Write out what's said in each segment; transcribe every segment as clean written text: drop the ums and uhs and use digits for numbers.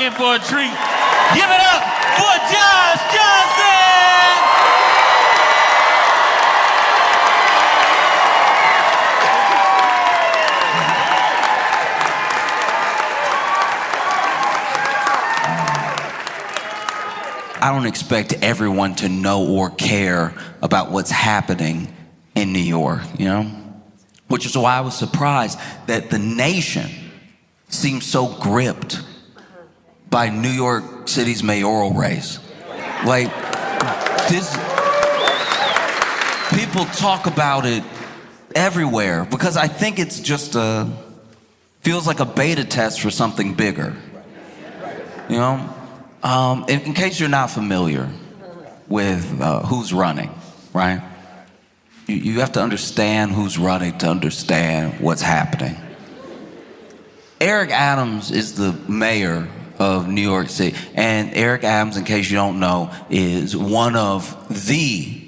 in for a treat. Give it up for Josh Johnson! I don't expect everyone to know or care about what's happening in New York, you know? Which is why I was surprised that the nation seems so gripped by New York City's mayoral race. Like, this, people talk about it everywhere because I think it's just feels like a beta test for something bigger, you know? In case you're not familiar with who's running, right? You have to understand who's running to understand what's happening. Eric Adams is the mayor of New York City. And Eric Adams, in case you don't know, is one of the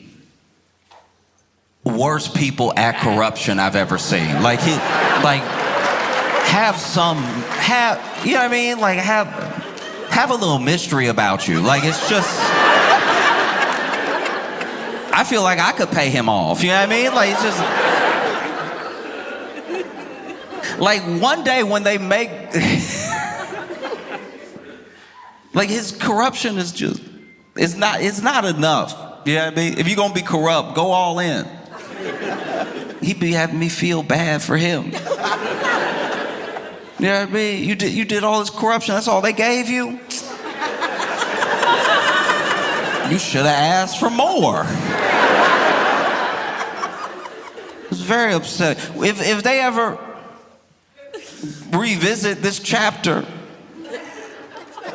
worst people at corruption I've ever seen. Like, you know what I mean? Like, have a little mystery about you. Like, it's just, I feel like I could pay him off, you know what I mean? Like, it's just, like, one day when they make, like, his corruption is just, it's not enough, you know what I mean? If you're gonna be corrupt, go all in. He'd be having me feel bad for him. You know what I mean? You did all this corruption, that's all they gave you? You should have asked for more. I was very upset. If they ever revisit this chapter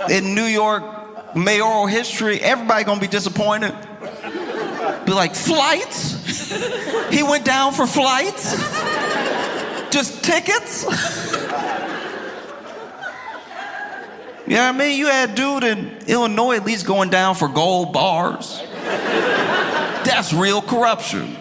in New York mayoral history, everybody gonna be disappointed. Be like, flights? He went down for flights? Just tickets? You know what I mean? You had a dude in Illinois at least going down for gold bars. That's real corruption.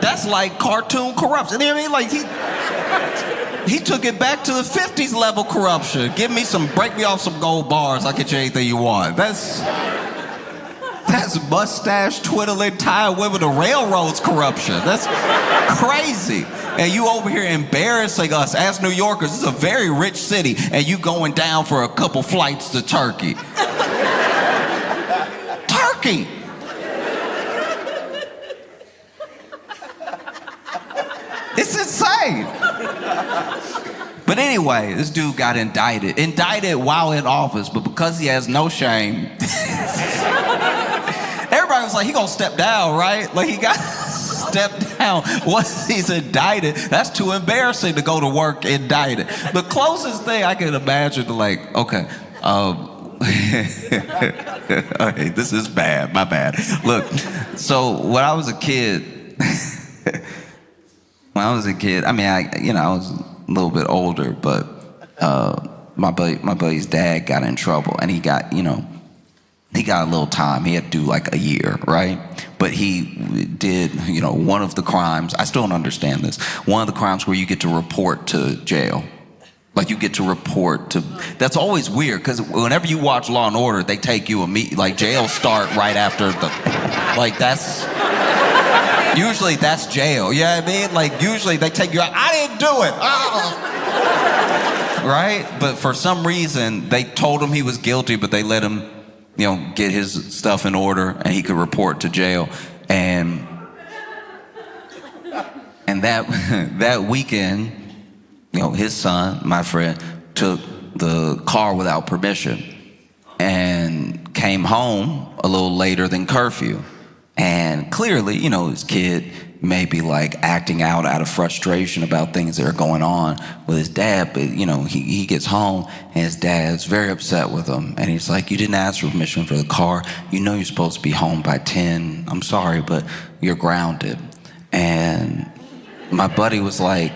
That's like cartoon corruption. You know what I mean? Like, he took it back to the 50s level corruption. Break me off some gold bars, I'll get you anything you want. That's mustache twiddling, tying women to railroads corruption. That's crazy. And you over here embarrassing us as New Yorkers. This is a very rich city, and you going down for a couple flights to Turkey. Turkey! It's insane. But anyway, this dude got indicted. Indicted while in office, but because he has no shame, everybody was like, he gonna step down, right? Like, he got step down once he's indicted. That's too embarrassing to go to work indicted. The closest thing I can imagine to, like, okay, okay, this is bad, my bad. Look, so when I was a kid, I mean, I was a little bit older, but my buddy's dad got in trouble, and he got a little time. He had to do like a year, right? But he did, one of the crimes, I still don't understand this, one of the crimes where you get to report to jail. Like, you get to report to, that's always weird, because whenever you watch Law and Order, they take you like, jail start right after like, usually that's jail, you know what I mean? Like, usually they take you out, I didn't do it, right? But for some reason, they told him he was guilty, but they let him, get his stuff in order, and he could report to jail. And that weekend, his son, my friend, took the car without permission and came home a little later than curfew. And clearly, his kid may be like acting out of frustration about things that are going on with his dad, but he gets home and his dad's very upset with him, and he's like, you didn't ask for permission for the car, you're supposed to be home by 10, I'm sorry, but you're grounded. And my buddy was like,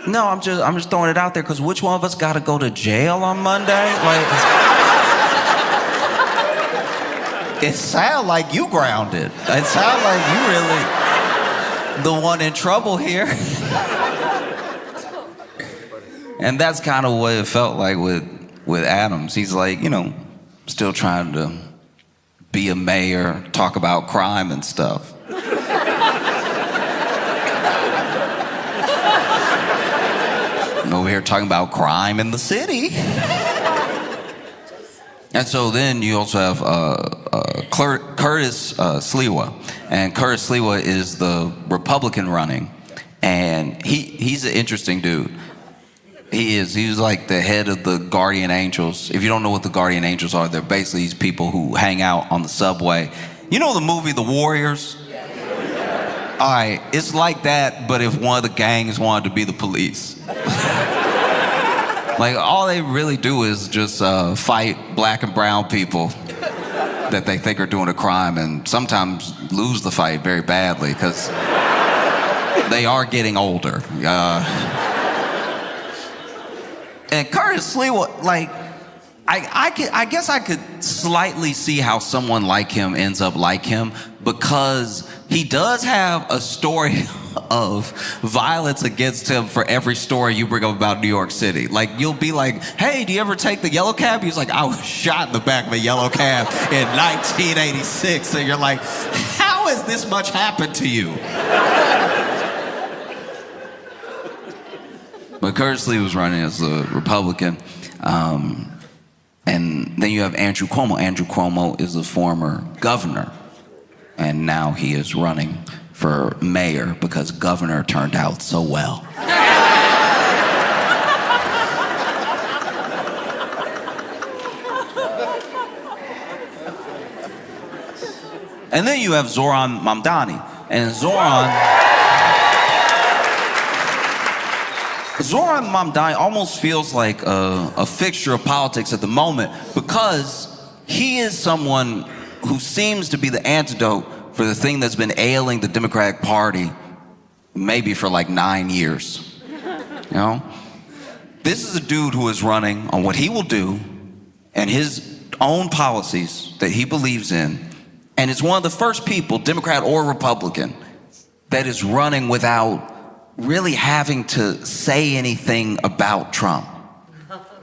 no, I'm just throwing it out there, because which one of us got to go to jail on Monday? Like, It sounds like you grounded. It sounds like you really the one in trouble here. And that's kind of what it felt like with Adams. He's like, still trying to be a mayor, talk about crime and stuff. Over here talking about crime in the city. And so then you also have Curtis Sliwa. And Curtis Sliwa is the Republican running. And he's an interesting dude. He is. He was like the head of the Guardian Angels. If you don't know what the Guardian Angels are, they're basically these people who hang out on the subway. You know the movie The Warriors? All right, it's like that, but if one of the gangs wanted to be the police. Like, all they really do is just fight black and brown people that they think are doing a crime, and sometimes lose the fight very badly because they are getting older. And Curtis Sliwa, like, I guess I could slightly see how someone like him ends up like him, because he does have a story of violence against him for every story you bring up about New York City. Like, you'll be like, hey, do you ever take the yellow cab? He's like, I was shot in the back of a yellow cab in 1986. And you're like, how has this much happened to you? But Curtis Lee was running as a Republican. And then you have Andrew Cuomo. Andrew Cuomo is a former governor. And now he is running for mayor because governor turned out so well. And then you have Zohran Mamdani. And Zohran Mamdani almost feels like a fixture of politics at the moment, because he is someone who seems to be the antidote for the thing that's been ailing the Democratic Party maybe for like 9 years. This is a dude who is running on what he will do and his own policies that he believes in. And it's one of the first people, Democrat or Republican, that is running without really having to say anything about Trump.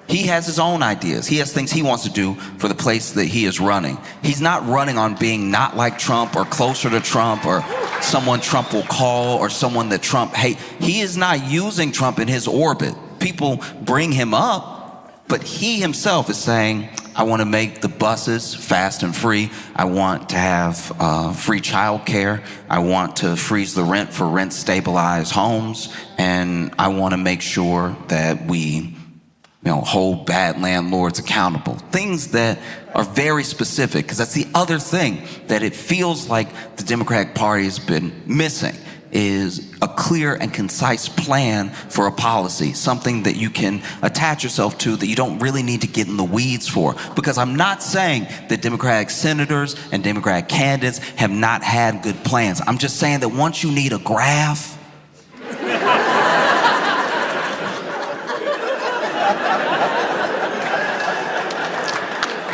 He has his own ideas. He has things he wants to do for the place that he is running. He's not running on being not like Trump or closer to Trump or someone Trump will call or someone that Trump hates. He is not using Trump in his orbit. People bring him up, but he himself is saying, I want to make the buses fast and free. I want to have free child care. I want to freeze the rent for rent-stabilized homes. And I want to make sure that we hold bad landlords accountable. Things that are very specific, because that's the other thing that it feels like the Democratic Party has been missing, is a clear and concise plan for a policy, something that you can attach yourself to, that you don't really need to get in the weeds for. Because I'm not saying that Democratic senators and Democratic candidates have not had good plans. I'm just saying that once you need a graph,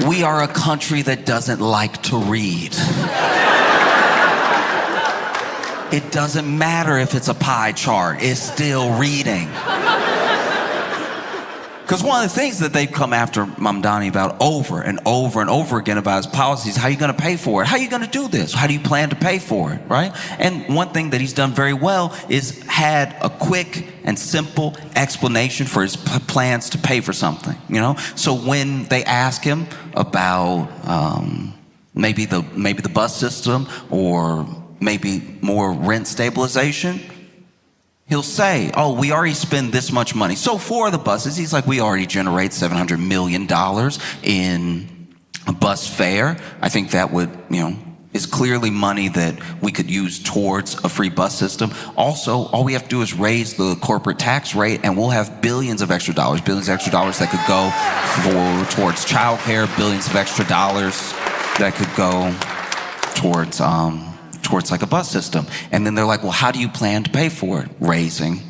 we are a country that doesn't like to read. It doesn't matter if it's a pie chart, it's still reading. Because one of the things that they've come after Mamdani about over and over and over again about his policies, how are you going to pay for it? How are you going to do this? How do you plan to pay for it, right? And one thing that he's done very well is had a quick and simple explanation for his plans to pay for something, So when they ask him about maybe the bus system or maybe more rent stabilization, he'll say, oh, we already spend this much money. So for the buses, he's like, we already generate $700 million in a bus fare. I think that would, is clearly money that we could use towards a free bus system. Also, all we have to do is raise the corporate tax rate and we'll have billions of extra dollars that could go towards childcare, billions of extra dollars that could go towards like a bus system. And then they're like, well, how do you plan to pay for it? Raising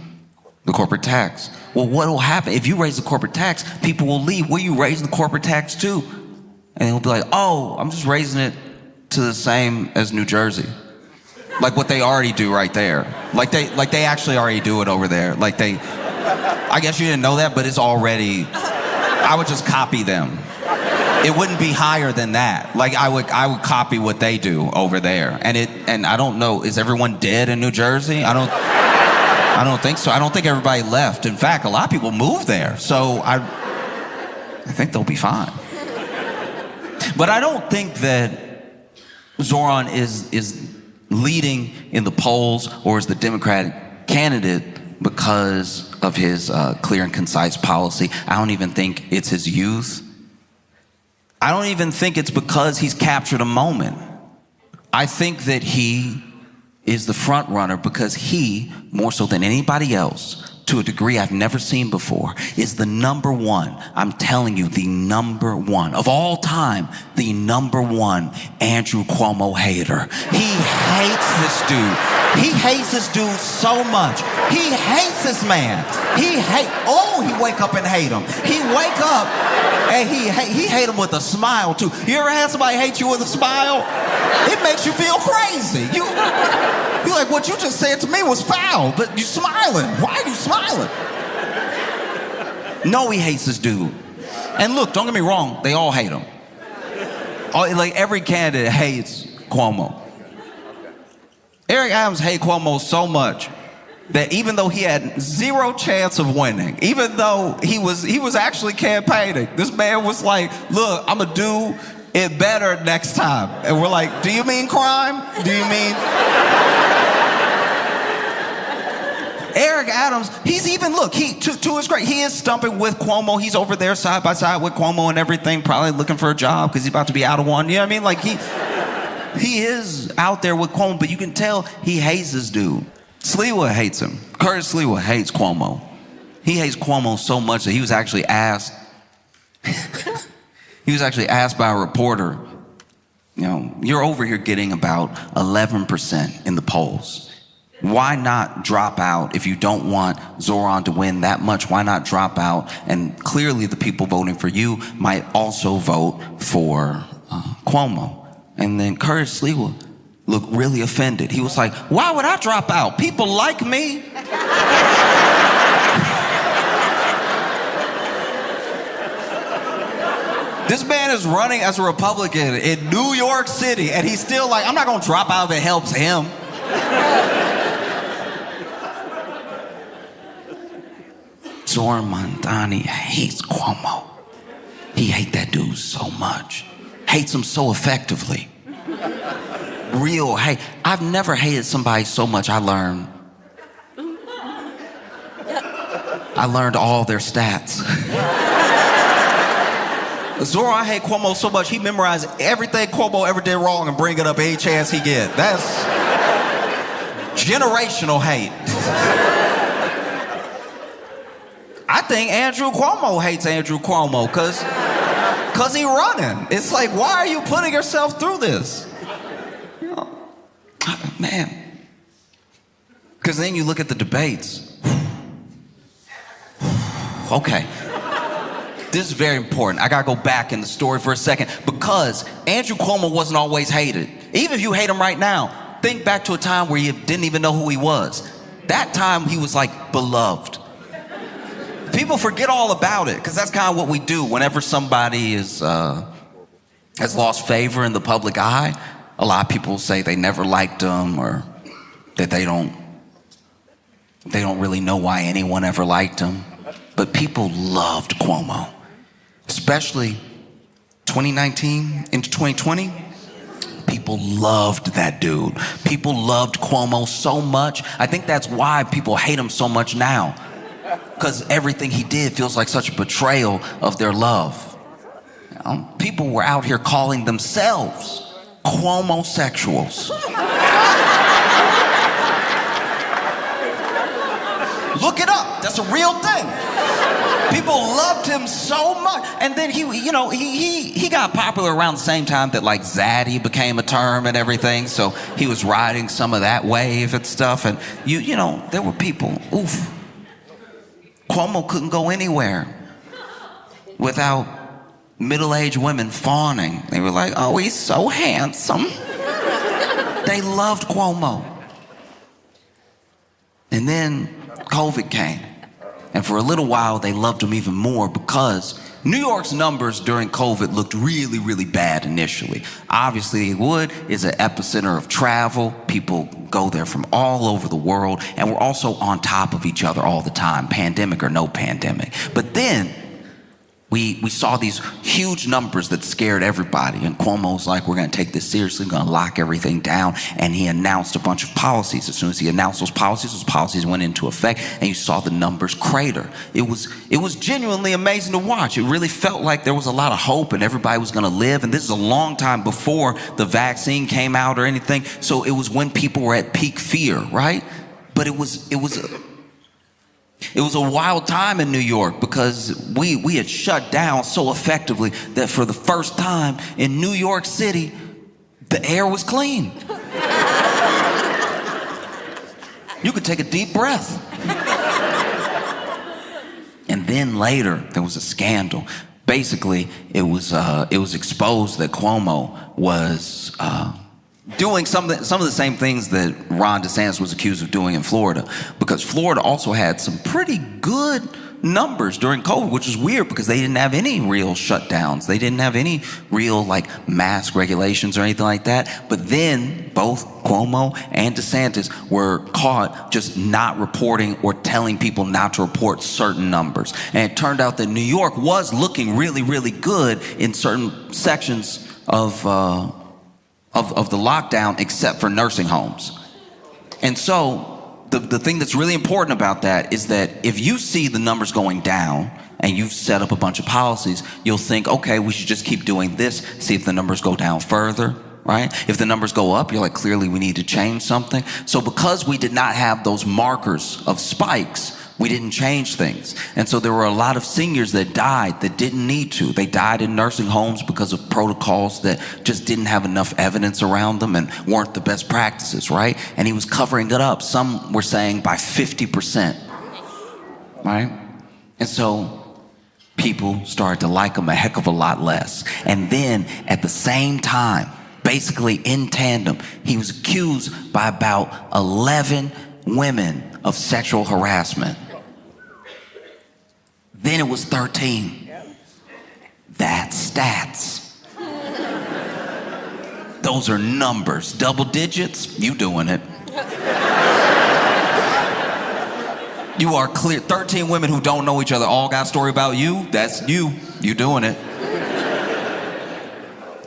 the corporate tax. Well, what will happen? If you raise the corporate tax, people will leave. Where are you raising the corporate tax to? And they'll be like, oh, I'm just raising it to the same as New Jersey. Like what they already do right there. Like they actually already do it over there. I guess you didn't know that, but it's already, I would just copy them. It wouldn't be higher than that. Like I would copy what they do over there. And I don't know, is everyone dead in New Jersey? I don't think so. I don't think everybody left. In fact, a lot of people moved there. So I think they'll be fine. But I don't think that Zohran is leading in the polls or is the Democratic candidate because of his clear and concise policy. I don't even think it's his youth. I don't even think it's because he's captured a moment. I think that he is the front runner because he, more so than anybody else, to a degree I've never seen before, is the number one, I'm telling you, the number one, of all time, the number one Andrew Cuomo hater. He hates this dude. He hates this dude so much. He hates this man. He wake up and hate him. He wake up and he hate him with a smile too. You ever had somebody hate you with a smile? It makes you feel crazy. You're like, what you just said to me was foul, but you're smiling. Why are you smiling? No, he hates this dude. And look, don't get me wrong, they all hate him. Like every candidate hates Cuomo. Eric Adams hates Cuomo so much that even though he had zero chance of winning, even though he was actually campaigning, this man was like, look, I'm gonna do it better next time. And we're like, do you mean crime? Do you mean? Eric Adams, he's even, look, to his credit, he is stumping with Cuomo. He's over there side by side with Cuomo and everything, probably looking for a job because he's about to be out of one. You know what I mean? Like he is out there with Cuomo, but you can tell he hates this dude. Sliwa hates him. Curtis Sliwa hates Cuomo. He hates Cuomo so much that he was actually asked by a reporter, you know, you're over here getting about 11% in the polls. Why not drop out if you don't want Zohran to win that much? Why not drop out? And clearly the people voting for you might also vote for Cuomo. And then Curtis Sliwa looked really offended. He was like, why would I drop out? People like me. This man is running as a Republican in New York City, and he's still like, I'm not gonna drop out if it helps him. Zohran Mamdani hates Cuomo. He hates that dude so much. Hates him so effectively. Real hate. I've never hated somebody so much. I learned all their stats. Zohran hate Cuomo so much, he memorized everything Cuomo ever did wrong and bring it up any chance he get. That's generational hate. I think Andrew Cuomo hates Andrew Cuomo because he running. It's like, why are you putting yourself through this? You know, man. Because then you look at the debates. Okay. This is very important. I gotta go back in the story for a second because Andrew Cuomo wasn't always hated. Even if you hate him right now, think back to a time where you didn't even know who he was. That time he was like beloved. People forget all about it because that's kind of what we do whenever somebody has lost favor in the public eye. A lot of people say they never liked him or that they don't really know why anyone ever liked him. But people loved Cuomo, especially 2019 into 2020. People loved that dude. People loved Cuomo so much. I think that's why people hate him so much now. Because everything he did feels like such a betrayal of their love. You know, people were out here calling themselves Cuomo-sexuals. Look it up. That's a real thing. People loved him so much. And then he got popular around the same time that like zaddy became a term and everything. So he was riding some of that wave and stuff. And you know, there were people, Cuomo couldn't go anywhere without middle-aged women fawning. They were like, oh, he's so handsome. They loved Cuomo. And then COVID came. And for a little while, they loved him even more because New York's numbers during COVID looked really, really bad initially. Obviously, it would. It's an epicenter of travel. People go there from all over the world. And we're also on top of each other all the time, pandemic or no pandemic. But then we saw these huge numbers that scared everybody. And Cuomo's like, we're going to take this seriously. We're going to lock everything down. And he announced a bunch of policies. As soon as he announced those policies went into effect. And you saw the numbers crater. It was genuinely amazing to watch. It really felt like there was a lot of hope and everybody was going to live. And this is a long time before the vaccine came out or anything. So it was when people were at peak fear, right? But it was a wild time in New York because we had shut down so effectively that for the first time in New York City, the air was clean. You could take a deep breath. And then later, there was a scandal. Basically, it was exposed that Cuomo was doing some of the same things that Ron DeSantis was accused of doing in Florida, because Florida also had some pretty good numbers during COVID, which is weird because they didn't have any real shutdowns. They didn't have any real mask regulations or anything like that. But then both Cuomo and DeSantis were caught just not reporting or telling people not to report certain numbers. And it turned out that New York was looking really, really good in certain sections of the lockdown, except for nursing homes. And so the thing that's really important about that is that if you see the numbers going down and you've set up a bunch of policies, you'll think, okay, we should just keep doing this, see if the numbers go down further, right? If the numbers go up, you're like, clearly we need to change something. So because we did not have those markers of spikes, we didn't change things. And so there were a lot of seniors that died that didn't need to. They died in nursing homes because of protocols that just didn't have enough evidence around them and weren't the best practices, right? And he was covering it up. Some were saying by 50%, right? And so people started to like him a heck of a lot less. And then at the same time, basically in tandem, he was accused by about 11 women of sexual harassment. Then it was 13. That's stats. Those are numbers. Double digits, you doing it. You are clear. 13 women who don't know each other all got a story about you. That's you. You doing it.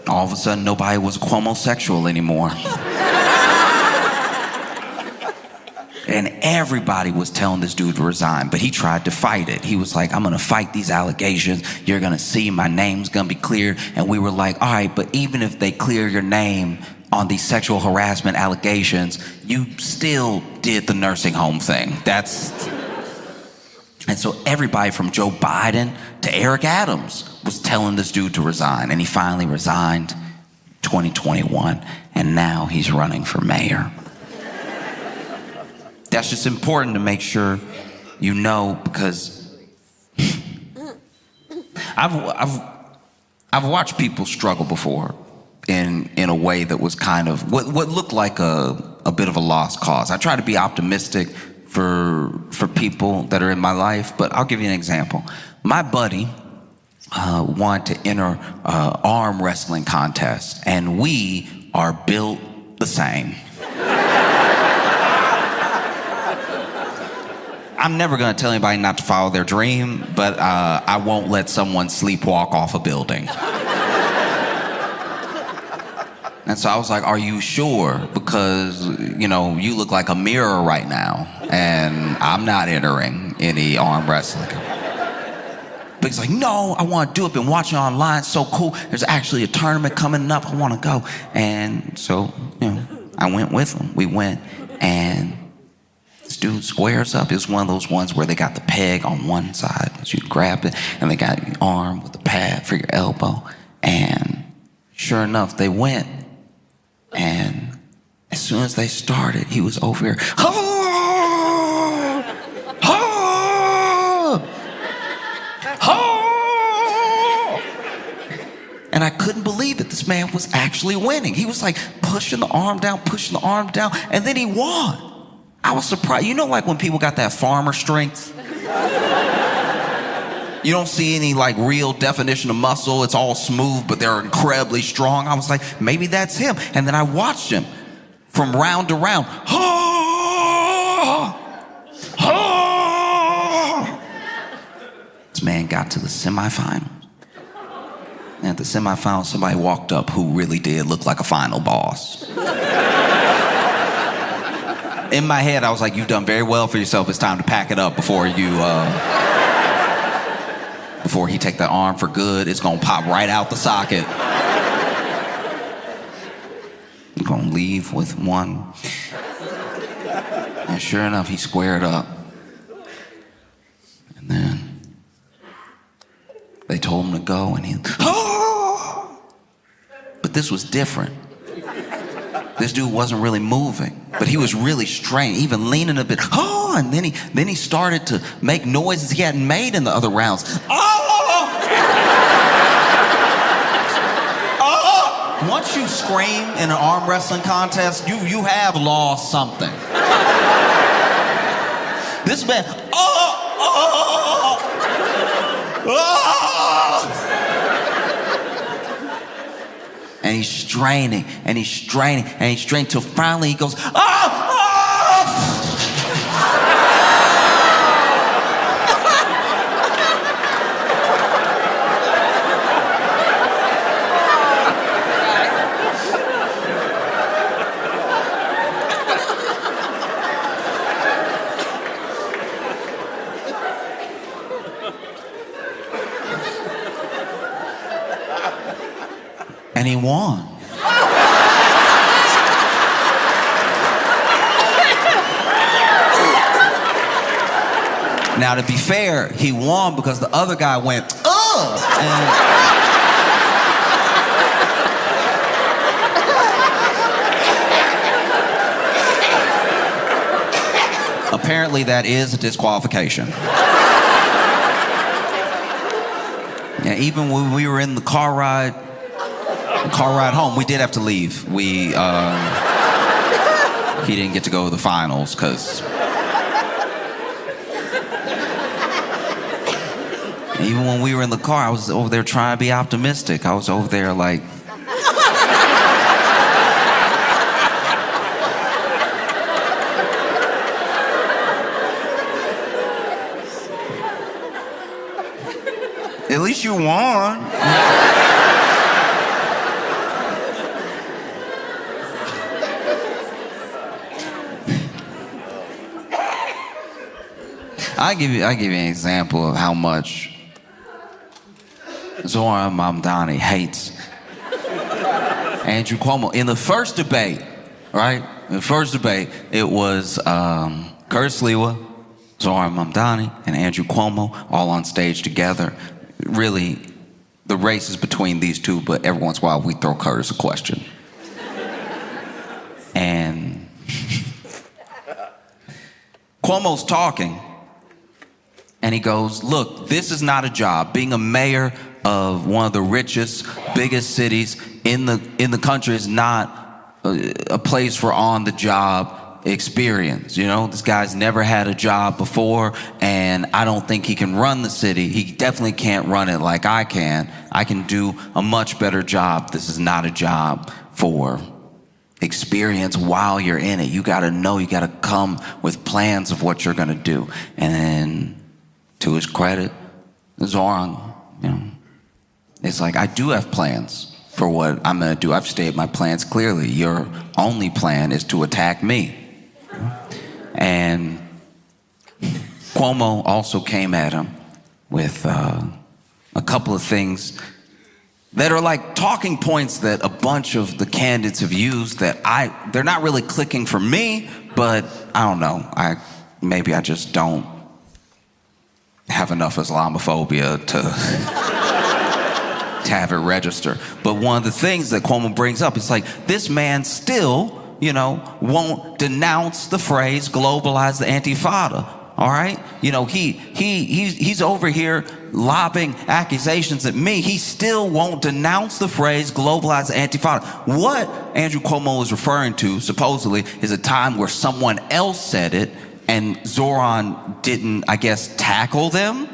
All of a sudden, nobody was Cuomo-sexual anymore. And everybody was telling this dude to resign, but he tried to fight it. He was like, I'm gonna fight these allegations. You're gonna see my name's gonna be cleared. And we were like, all right, but even if they clear your name on these sexual harassment allegations, you still did the nursing home thing. And so everybody from Joe Biden to Eric Adams was telling this dude to resign. And he finally resigned 2021. And now he's running for mayor. That's just important to make sure you know, because I've watched people struggle before in a way that was kind of what looked like a bit of a lost cause. I try to be optimistic for people that are in my life, but I'll give you an example. My buddy wanted to enter an arm wrestling contest, and we are built the same. I'm never going to tell anybody not to follow their dream, but I won't let someone sleepwalk off a building. And so I was like, are you sure? Because, you look like a mirror right now, and I'm not entering any arm wrestling. But he's like, no, I want to do it. Been watching online, it's so cool. There's actually a tournament coming up. I want to go. And so, I went with him. We went, and this dude squares up. It was one of those ones where they got the peg on one side, so you grab it, and they got your arm with the pad for your elbow. And sure enough, they went. And as soon as they started, he was over here. and I couldn't believe it. This man was actually winning. He was like pushing the arm down, and then he won. I was surprised. You know, like when people got that farmer strength? You don't see any like real definition of muscle. It's all smooth, but they're incredibly strong. I was like, maybe that's him. And then I watched him from round to round. This man got to the semifinals. And at the semifinals, somebody walked up who really did look like a final boss. In my head, I was like, you've done very well for yourself. It's time to pack it up before he take that arm for good. It's gonna pop right out the socket. You're gonna leave with one. And sure enough, he squared up. And then they told him to go, and he, But this was different. This dude wasn't really moving, but he was really strained, even leaning a bit. And then he started to make noises he hadn't made in the other rounds. Once you scream in an arm wrestling contest, you have lost something. This man, and he's straining, till finally he goes, and he won. Now, to be fair, he won because the other guy went, and apparently that is a disqualification. Yeah, even when we were in the car ride home, we did have to leave. He didn't get to go to the finals because even when we were in the car, I was over there trying to be optimistic. I was over there like, at least you won. I give you an example of how much Zohran Mamdani hates Andrew Cuomo. In the first debate, right? In the first debate, it was Curtis Lewa, Zohran Mamdani, and Andrew Cuomo all on stage together. Really, the race is between these two, but every once in a while we throw Curtis a question. And Cuomo's talking, and he goes, look, this is not a job. Being a mayor of one of the richest, biggest cities in the country is not a place for on-the-job experience. You know, this guy's never had a job before, and I don't think he can run the city. He definitely can't run it like I can. I can do a much better job. This is not a job for experience while you're in it. You gotta know, you gotta come with plans of what you're gonna do. And then, to his credit, Zohran, it's like, I do have plans for what I'm gonna do. I've stated my plans clearly. Your only plan is to attack me. And Cuomo also came at him with a couple of things that are like talking points that a bunch of the candidates have used that they're not really clicking for me, but I don't know. Maybe I just don't have enough Islamophobia to have it register. But one of the things that Cuomo brings up is like, this man still, won't denounce the phrase globalize the Intifada all right? You know, he's over here lobbing accusations at me. He still won't denounce the phrase globalized antifada. What Andrew Cuomo is referring to, supposedly, is a time where someone else said it and Zohran didn't, I guess, tackle them.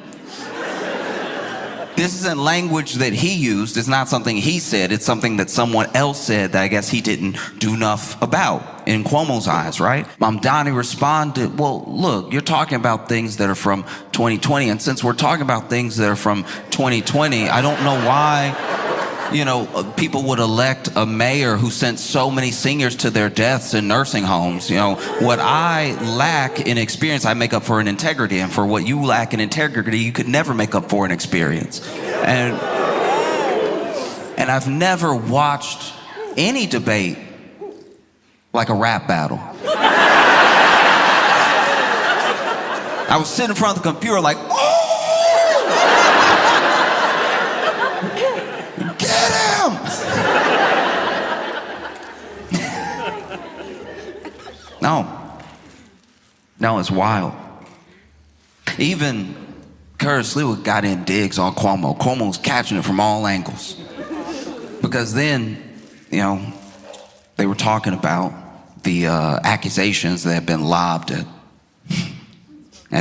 This isn't language that he used. It's not something he said. It's something that someone else said that I guess he didn't do enough about in Cuomo's eyes, right? Mamdani responded, well, look, you're talking about things that are from 2020. And since we're talking about things that are from 2020, I don't know why, you know, people would elect a mayor who sent so many seniors to their deaths in nursing homes. You know, what I lack in experience, I make up for in integrity. And for what you lack in integrity, you could never make up for in experience. And I've never watched any debate like a rap battle. I was sitting in front of the computer like, oh! Get him! No, it's wild. Even Curtis Lewa got in digs on Cuomo. Cuomo's catching it from all angles. Because then, you know, they were talking about the accusations that had been lobbed at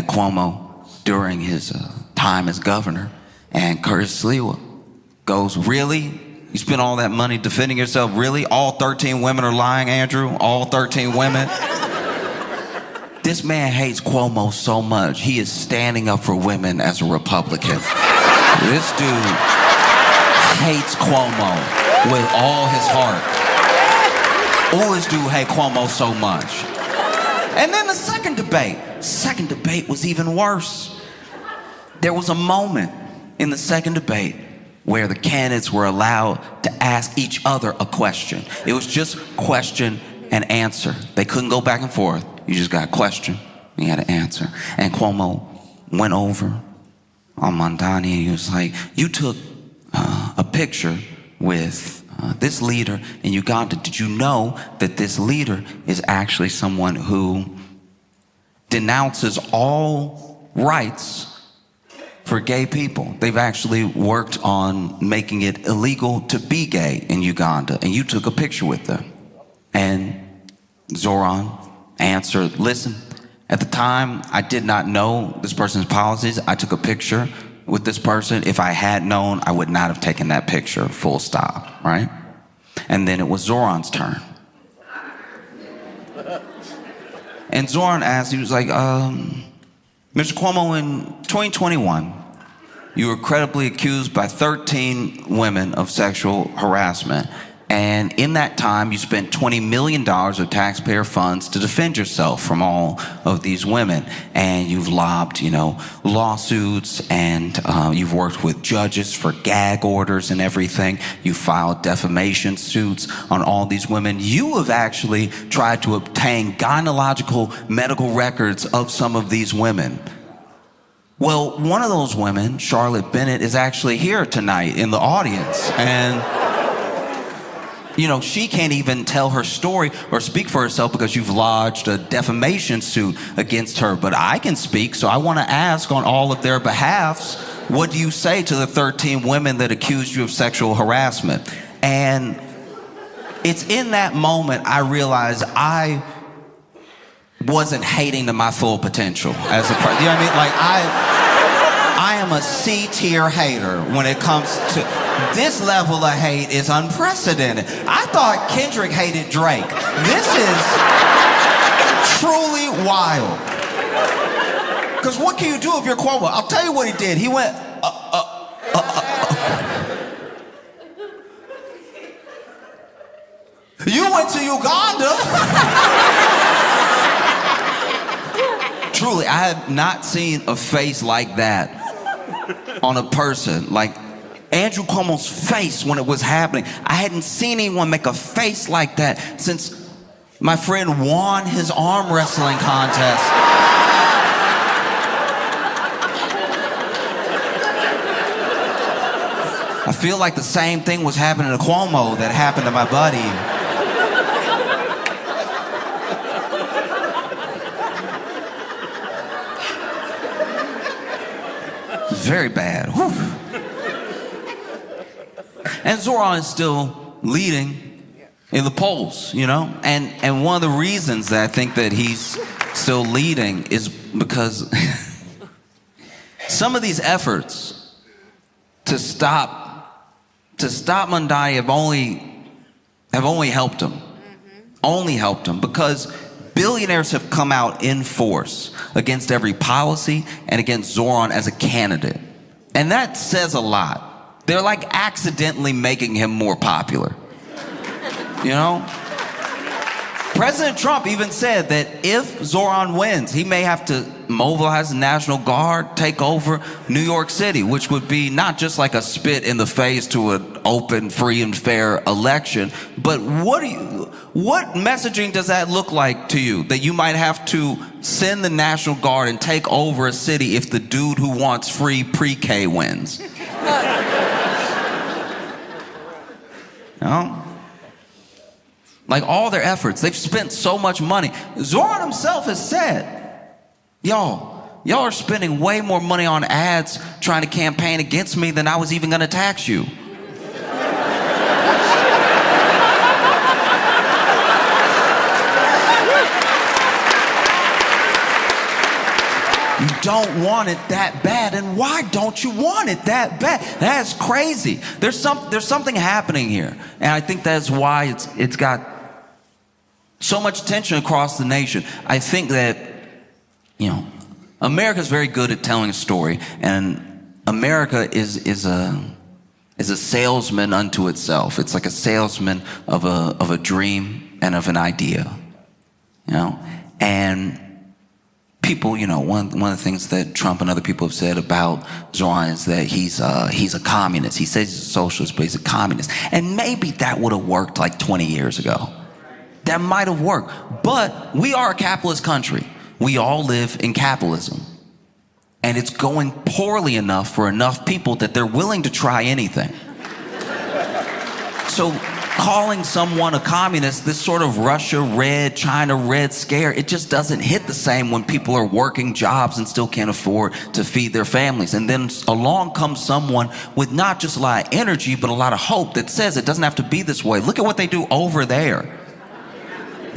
Cuomo during his time as governor. And Curtis Lewa goes, really? You spent all that money defending yourself? Really? All 13 women are lying, Andrew? All 13 women? This man hates Cuomo so much, he is standing up for women as a Republican. This dude hates Cuomo with all his heart. Oh, this dude hates Cuomo so much. And then the second debate was even worse. There was a moment in the second debate where the candidates were allowed to ask each other a question. It was just question and answer. They couldn't go back and forth. You just got a question, you had to answer. And Cuomo went over on Mamdani and he was like, you took a picture with this leader in Uganda. Did you know that this leader is actually someone who denounces all rights for gay people? They've actually worked on making it illegal to be gay in Uganda, and you took a picture with them. And Zohran answered, listen, at the time, I did not know this person's policies. I took a picture with this person. If I had known, I would not have taken that picture, full stop, right? And then it was Zohran's turn. And Zohran asked, he was like, Mr. Cuomo, in 2021, you were credibly accused by 13 women of sexual harassment. And in that time, you spent $20 million of taxpayer funds to defend yourself from all of these women. And you've lobbed, you know, lawsuits, and you've worked with judges for gag orders and everything. You filed defamation suits on all these women. You have actually tried to obtain gynecological medical records of some of these women. Well, one of those women, Charlotte Bennett, is actually here tonight in the audience. And you know, she can't even tell her story or speak for herself because you've lodged a defamation suit against her. But I can speak, so I want to ask on all of their behalfs, what do you say to the 13 women that accused you of sexual harassment? And it's in that moment I realized I wasn't hating to my full potential as a person. You know what I mean? Like, I am a C-tier hater when it comes to... This level of hate is unprecedented. I thought Kendrick hated Drake. This is truly wild. Because what can you do if you're Cuomo? I'll tell you what he did. He went, You went to Uganda? Truly, I have not seen a face like that on a person. Like, Andrew Cuomo's face when it was happening. I hadn't seen anyone make a face like that since my friend won his arm wrestling contest. I feel like the same thing was happening to Cuomo that happened to my buddy. very bad. Whew. And Zohran is still leading in the polls, you know? And one of the reasons that I think that he's still leading is because some of these efforts to stop Mamdani have only helped him. Only helped him, because billionaires have come out in force against every policy and against Zohran as a candidate. And that says a lot. They're like accidentally making him more popular. You know? President Trump even said that if Zohran wins, he may have to mobilize the National Guard, take over New York City, which would be not just like a spit in the face to an open, free, and fair election, but what messaging does that look like to you? That you might have to send the National Guard and take over a city if the dude who wants free pre-K wins? No? Like all their efforts, they've spent so much money. Zohran himself has said, y'all are spending way more money on ads trying to campaign against me than I was even gonna tax you. You don't want it that bad, and why don't you want it that bad? That's crazy. There's something happening here, and I think that's why it's got so much tension across the nation. I think that, you know, America's very good at telling a story, and America is a salesman unto itself. It's like a salesman of a dream and of an idea, you know, and people, you know, one of the things that Trump and other people have said about Zohran is that he's a communist. He says he's a socialist, but he's a communist. And maybe that would have worked like 20 years ago. That might have worked. But we are a capitalist country. We all live in capitalism. And it's going poorly enough for enough people that they're willing to try anything. So calling someone a communist, this sort of Russia red, China red scare, it just doesn't hit the same when people are working jobs and still can't afford to feed their families. And then along comes someone with not just a lot of energy, but a lot of hope that says it doesn't have to be this way. Look at what they do over there.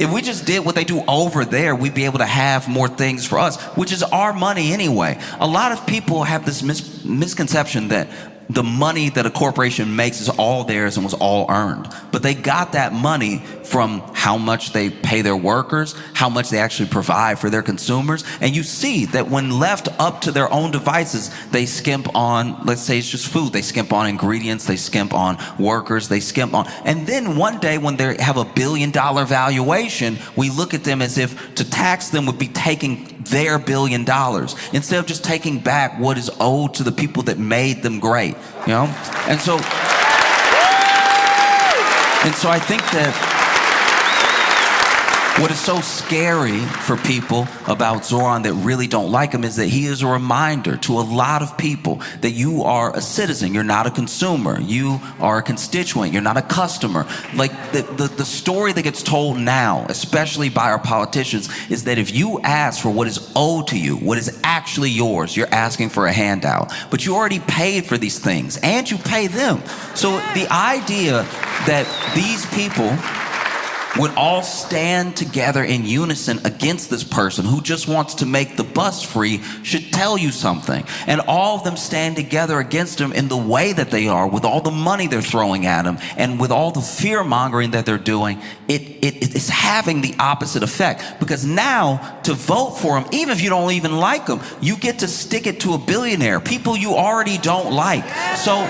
If we just did what they do over there, we'd be able to have more things for us, which is our money anyway. A lot of people have this misconception that the money that a corporation makes is all theirs and was all earned. But they got that money from how much they pay their workers, how much they actually provide for their consumers. And you see that when left up to their own devices, they skimp on, let's say it's just food, they skimp on ingredients, they skimp on workers, they skimp on. And then one day when they have $1 billion valuation, we look at them as if to tax them would be taking their $1 billion instead of just taking back what is owed to the people that made them great, you know? And so I think that what is so scary for people about Zohran that really don't like him is that he is a reminder to a lot of people that you are a citizen, you're not a consumer, you are a constituent, you're not a customer. Like the story that gets told now, especially by our politicians, is that if you ask for what is owed to you, what is actually yours, you're asking for a handout. But you already paid for these things and you pay them. So the idea that these people would all stand together in unison against this person who just wants to make the bus free should tell you something. And all of them stand together against him in the way that they are, with all the money they're throwing at him and with all the fear mongering that they're doing. It's having the opposite effect, because now to vote for him, even if you don't even like him, you get to stick it to a billionaire, people you already don't like. So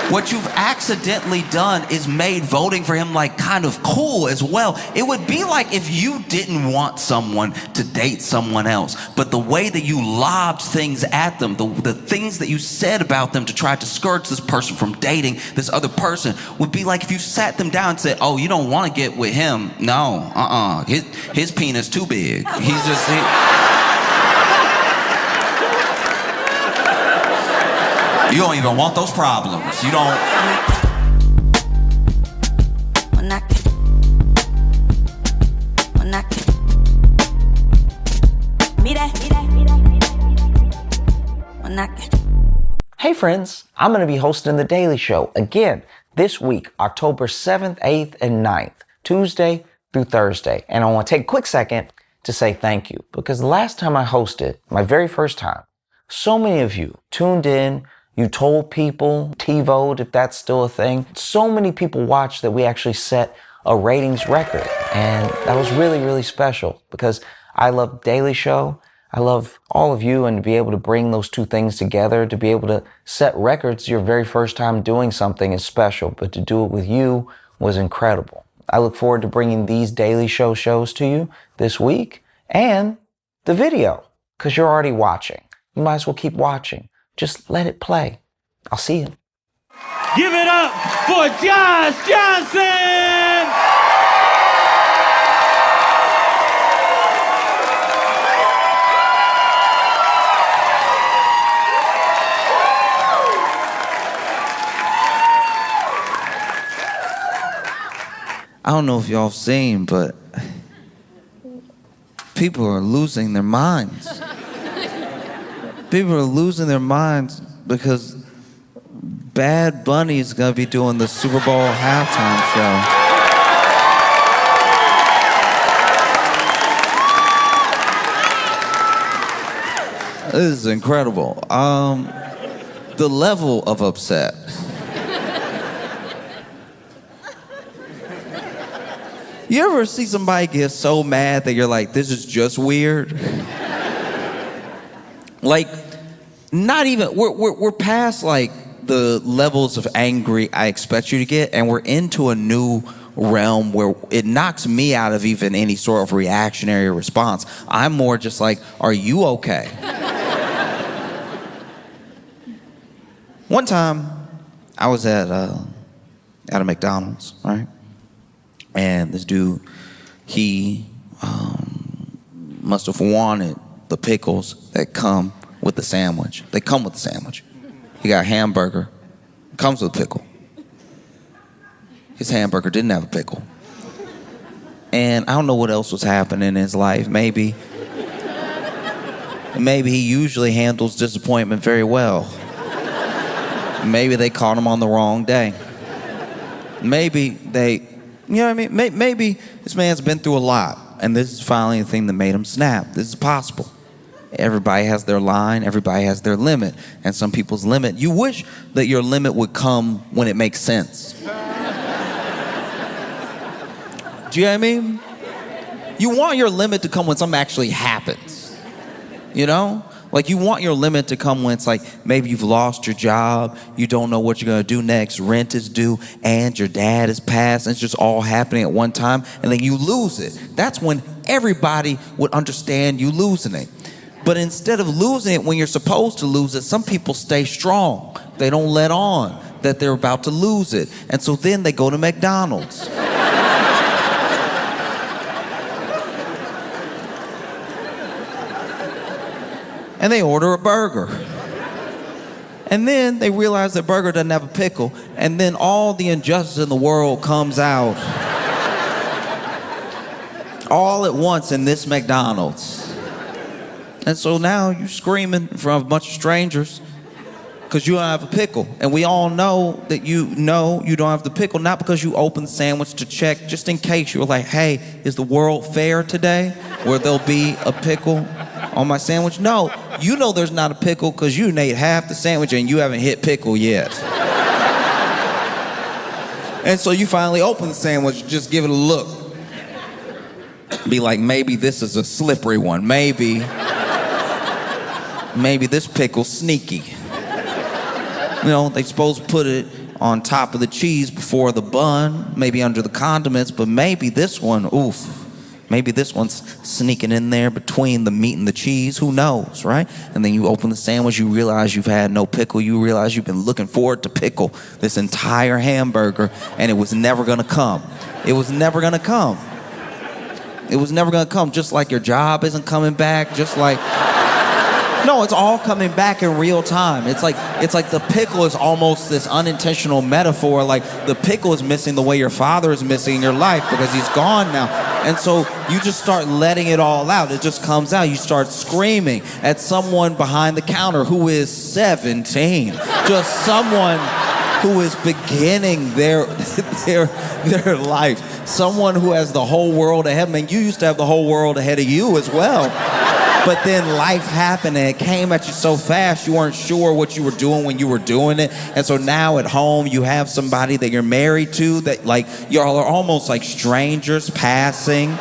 what you've accidentally done is made voting for him like kind of cool as well. It would be like if you didn't want someone to date someone else, but the way that you lobbed things at them, the things that you said about them to try to discourage this person from dating this other person, would be like if you sat them down and said, oh, you don't want to get with him? No, his penis too big. He's just... You don't even want those problems. You don't... Mira. Hey friends, I'm going to be hosting The Daily Show again this week, October 7th, 8th, and 9th, Tuesday through Thursday. And I want to take a quick second to say thank you, because the last time I hosted, my very first time, so many of you tuned in, you told people, TiVoed if that's still a thing. So many people watched that we actually set a ratings record. And that was really, really special because I love Daily Show. I love all of you, and to be able to bring those two things together, to be able to set records your very first time doing something is special, but to do it with you was incredible. I look forward to bringing these Daily Show shows to you this week and the video, because you're already watching. You might as well keep watching. Just let it play. I'll see you. Give it up for Josh Johnson! I don't know if y'all have seen, but people are losing their minds. People are losing their minds because Bad Bunny is going to be doing the Super Bowl halftime show. This is incredible. The level of upset. You ever see somebody get so mad that you're like, this is just weird? Like, not even, we're past like the levels of angry I expect you to get, and we're into a new realm where it knocks me out of even any sort of reactionary response. I'm more just like, are you okay? One time, I was at a McDonald's, right? And this dude, he must have wanted the pickles that come with the sandwich. They come with the sandwich. He got a hamburger, comes with a pickle. His hamburger didn't have a pickle. And I don't know what else was happening in his life. Maybe he usually handles disappointment very well. Maybe they caught him on the wrong day. Maybe they... You know what I mean? Maybe this man's been through a lot, and this is finally the thing that made him snap. This is possible. Everybody has their line. Everybody has their limit. And some people's limit, you wish that your limit would come when it makes sense. Do you know what I mean? You want your limit to come when something actually happens. You know? Like, you want your limit to come when it's like, maybe you've lost your job, you don't know what you're gonna do next, rent is due, and your dad has passed, and it's just all happening at one time, and then you lose it. That's when everybody would understand you losing it. But instead of losing it when you're supposed to lose it, some people stay strong. They don't let on that they're about to lose it. And so then they go to McDonald's. And they order a burger. And then they realize their burger doesn't have a pickle, and then all the injustice in the world comes out. All at once in this McDonald's. And so now you're screaming in front of a bunch of strangers because you don't have a pickle. And we all know that you know you don't have the pickle, not because you opened the sandwich to check, just in case you were like, hey, is the world fair today where there'll be a pickle on my sandwich? No, you know there's not a pickle because you ate half the sandwich and you haven't hit pickle yet. And so you finally open the sandwich, just give it a look. Be like, maybe this is a slippery one. Maybe this pickle's sneaky. You know, they supposed to put it on top of the cheese before the bun, maybe under the condiments, but maybe this one, oof. Maybe this one's sneaking in there between the meat and the cheese. Who knows, right? And then you open the sandwich, you realize you've had no pickle. You realize you've been looking forward to pickle this entire hamburger, and it was never gonna come. It was never gonna come. It was never gonna come, just like your job isn't coming back, just like No, it's all coming back in real time. It's like the pickle is almost this unintentional metaphor. Like the pickle is missing the way your father is missing in your life because he's gone now. And so you just start letting it all out. It just comes out. You start screaming at someone behind the counter who is 17. Just someone who is beginning their life. Someone who has the whole world ahead of them. And you used to have the whole world ahead of you as well. But then life happened and it came at you so fast you weren't sure what you were doing when you were doing it. And so now at home you have somebody that you're married to that like y'all are almost like strangers passing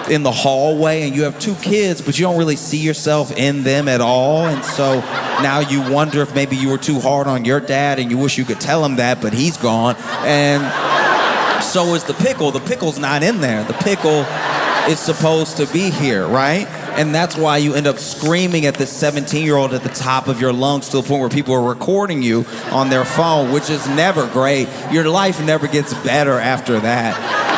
in the hallway, and you have 2 kids but you don't really see yourself in them at all. And so now you wonder if maybe you were too hard on your dad and you wish you could tell him that, but he's gone. And so is the pickle. The pickle's not in there. The pickle is supposed to be here, right? And that's why you end up screaming at this 17-year-old at the top of your lungs to the point where people are recording you on their phone, which is never great. Your life never gets better after that.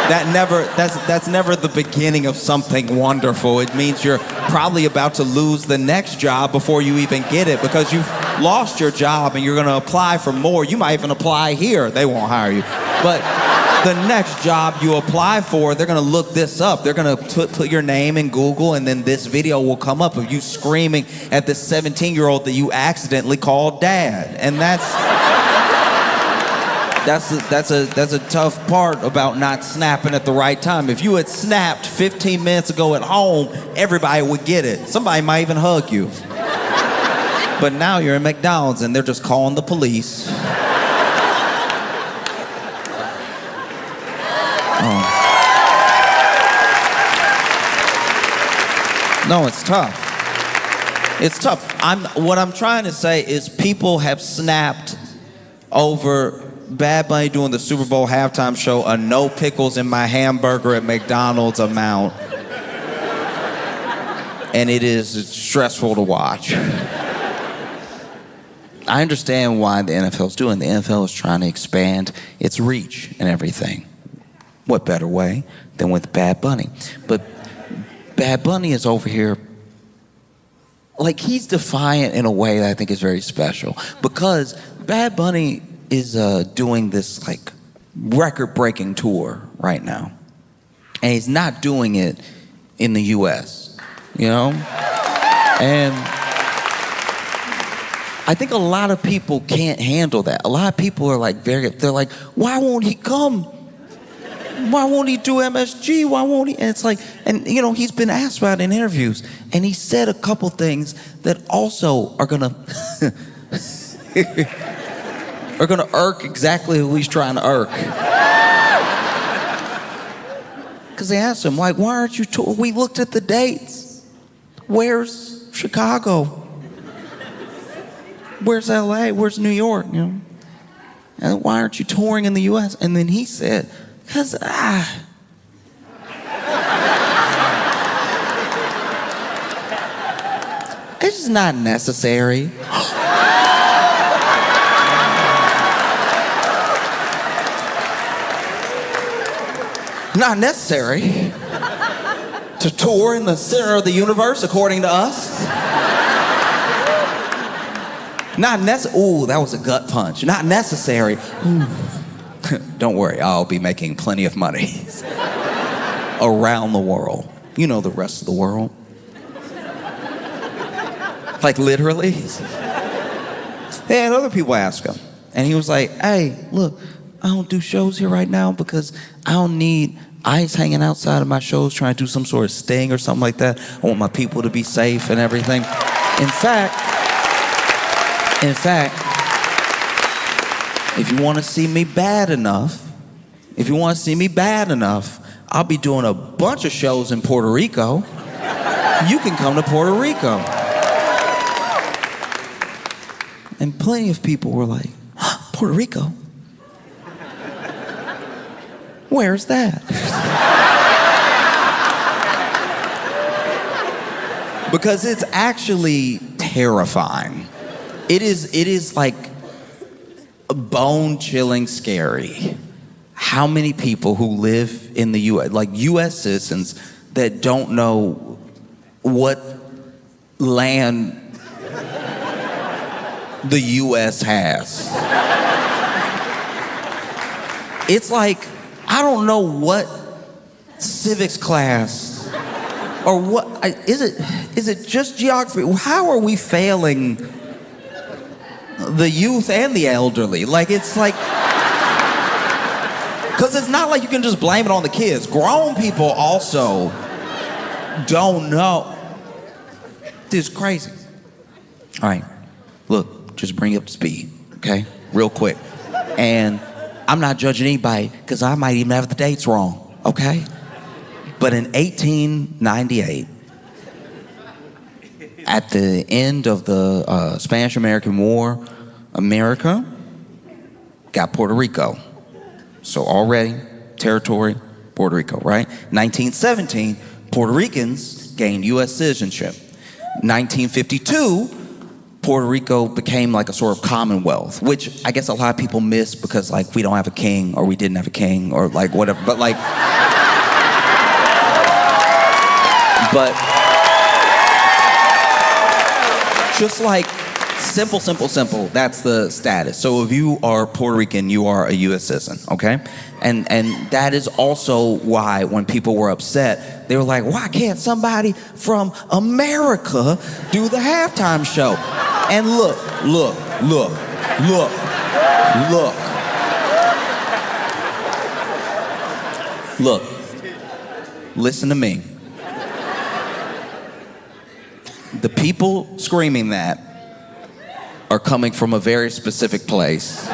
That's never the beginning of something wonderful. It means you're probably about to lose the next job before you even get it because you've lost your job and you're going to apply for more. You might even apply here. They won't hire you. But the next job you apply for, they're going to look this up. They're going to put your name in Google, and then this video will come up of you screaming at this 17-year-old that you accidentally called dad. And that's a tough part about not snapping at the right time. If you had snapped 15 minutes ago at home, everybody would get it. Somebody might even hug you. But now you're at McDonald's and they're just calling the police. No, it's tough. It's tough. What I'm trying to say is people have snapped over Bad Bunny doing the Super Bowl halftime show, a no pickles in my hamburger at McDonald's amount. And it is stressful to watch. I understand why the NFL is doing. The NFL is trying to expand its reach and everything. What better way than with Bad Bunny? But Bad Bunny is over here, like he's defiant in a way that I think is very special. Because Bad Bunny is doing this like record-breaking tour right now. And he's not doing it in the US, you know? And I think a lot of people can't handle that. A lot of people are like they're like, why won't he come? Why won't he do MSG? Why won't he? And it's like, and you know, he's been asked about it in interviews, and he said a couple things that also are gonna irk exactly who he's trying to irk. Because they asked him, like, why aren't you touring? We looked at the dates. Where's Chicago? Where's LA? Where's New York? You know? And why aren't you touring in the US? And then he said, because it's just not necessary. Not necessary to tour in the center of the universe, according to us. Not necessary. Ooh, that was a gut punch. Not necessary. Don't worry, I'll be making plenty of money around the world. You know, the rest of the world. Like literally. They had other people ask him. And he was like, hey, look, I don't do shows here right now because I don't need ICE hanging outside of my shows trying to do some sort of sting or something like that. I want my people to be safe and everything. In fact, if you want to see me bad enough, I'll be doing a bunch of shows in Puerto Rico. You can come to Puerto Rico. And plenty of people were like, Puerto Rico? Where's that? Because it's actually terrifying. It is like bone-chilling scary how many people who live in the U.S., like U.S. citizens, that don't know what land the U.S. has. It's like, I don't know what civics class or what, is it just geography? How are we failing the youth and the elderly? Like, it's like, because it's not like you can just blame it on the kids. Grown people also don't know. This is crazy. All right, look, just bring it up to speed, okay? Real quick. And I'm not judging anybody, because I might even have the dates wrong, okay? But in 1898, at the end of the Spanish-American War, America got Puerto Rico. So already, territory, Puerto Rico, right? 1917, Puerto Ricans gained U.S. citizenship. 1952, Puerto Rico became like a sort of commonwealth, which I guess a lot of people miss because like we don't have a king or we didn't have a king or like whatever, but just like simple, that's the status. So if you are Puerto Rican, you are a U.S. citizen, okay? And that is also why when people were upset, they were like, why can't somebody from America do the halftime show? And look. Listen to me. The people screaming that are coming from a very specific place.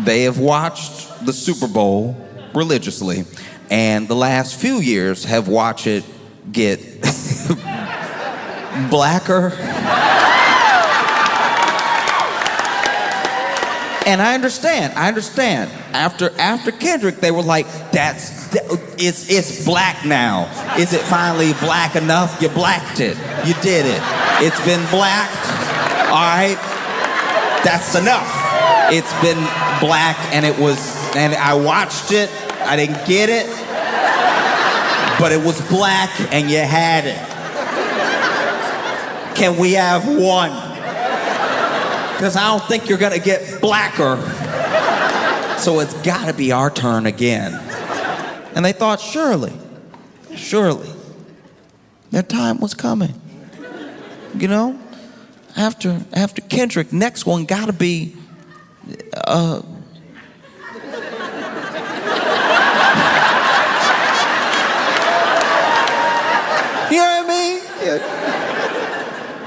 They have watched the Super Bowl religiously, and the last few years have watched it get blacker. And I understand. After Kendrick, they were like, it's black now. Is it finally black enough? You blacked it. You did it. It's been blacked. All right? That's enough. It's been black, and I watched it. I didn't get it. But it was black, and you had it. Can we have one? Because I don't think you're gonna get blacker. So it's gotta be our turn again. And they thought, surely, their time was coming. You know? After Kendrick, next one gotta be, you know what I mean? Yeah.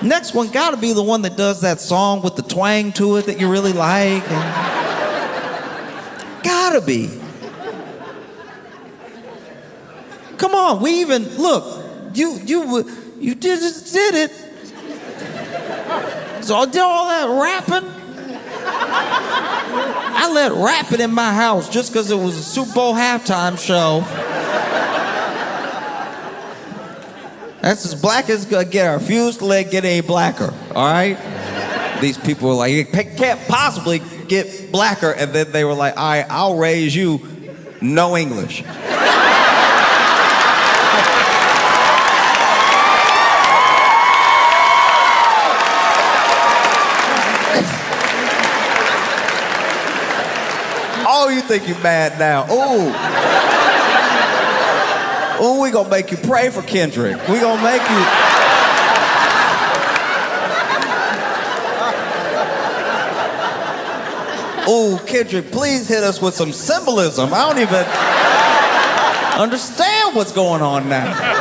Next one gotta be the one that does that song with the twang to it that you really like. Gotta be. Come on, we even, look, you did it. So I did all that rapping. I let rapping in my house just because it was a Super Bowl halftime show. That's as black as gonna get. I refuse to let it get any blacker, all right? These people were like, it can't possibly get blacker. And then they were like, all right, I'll raise you no English. Oh, you think you're mad now? Ooh, we gonna make you pray for Kendrick. We gonna make you. Ooh, Kendrick, please hit us with some symbolism. I don't even understand what's going on now.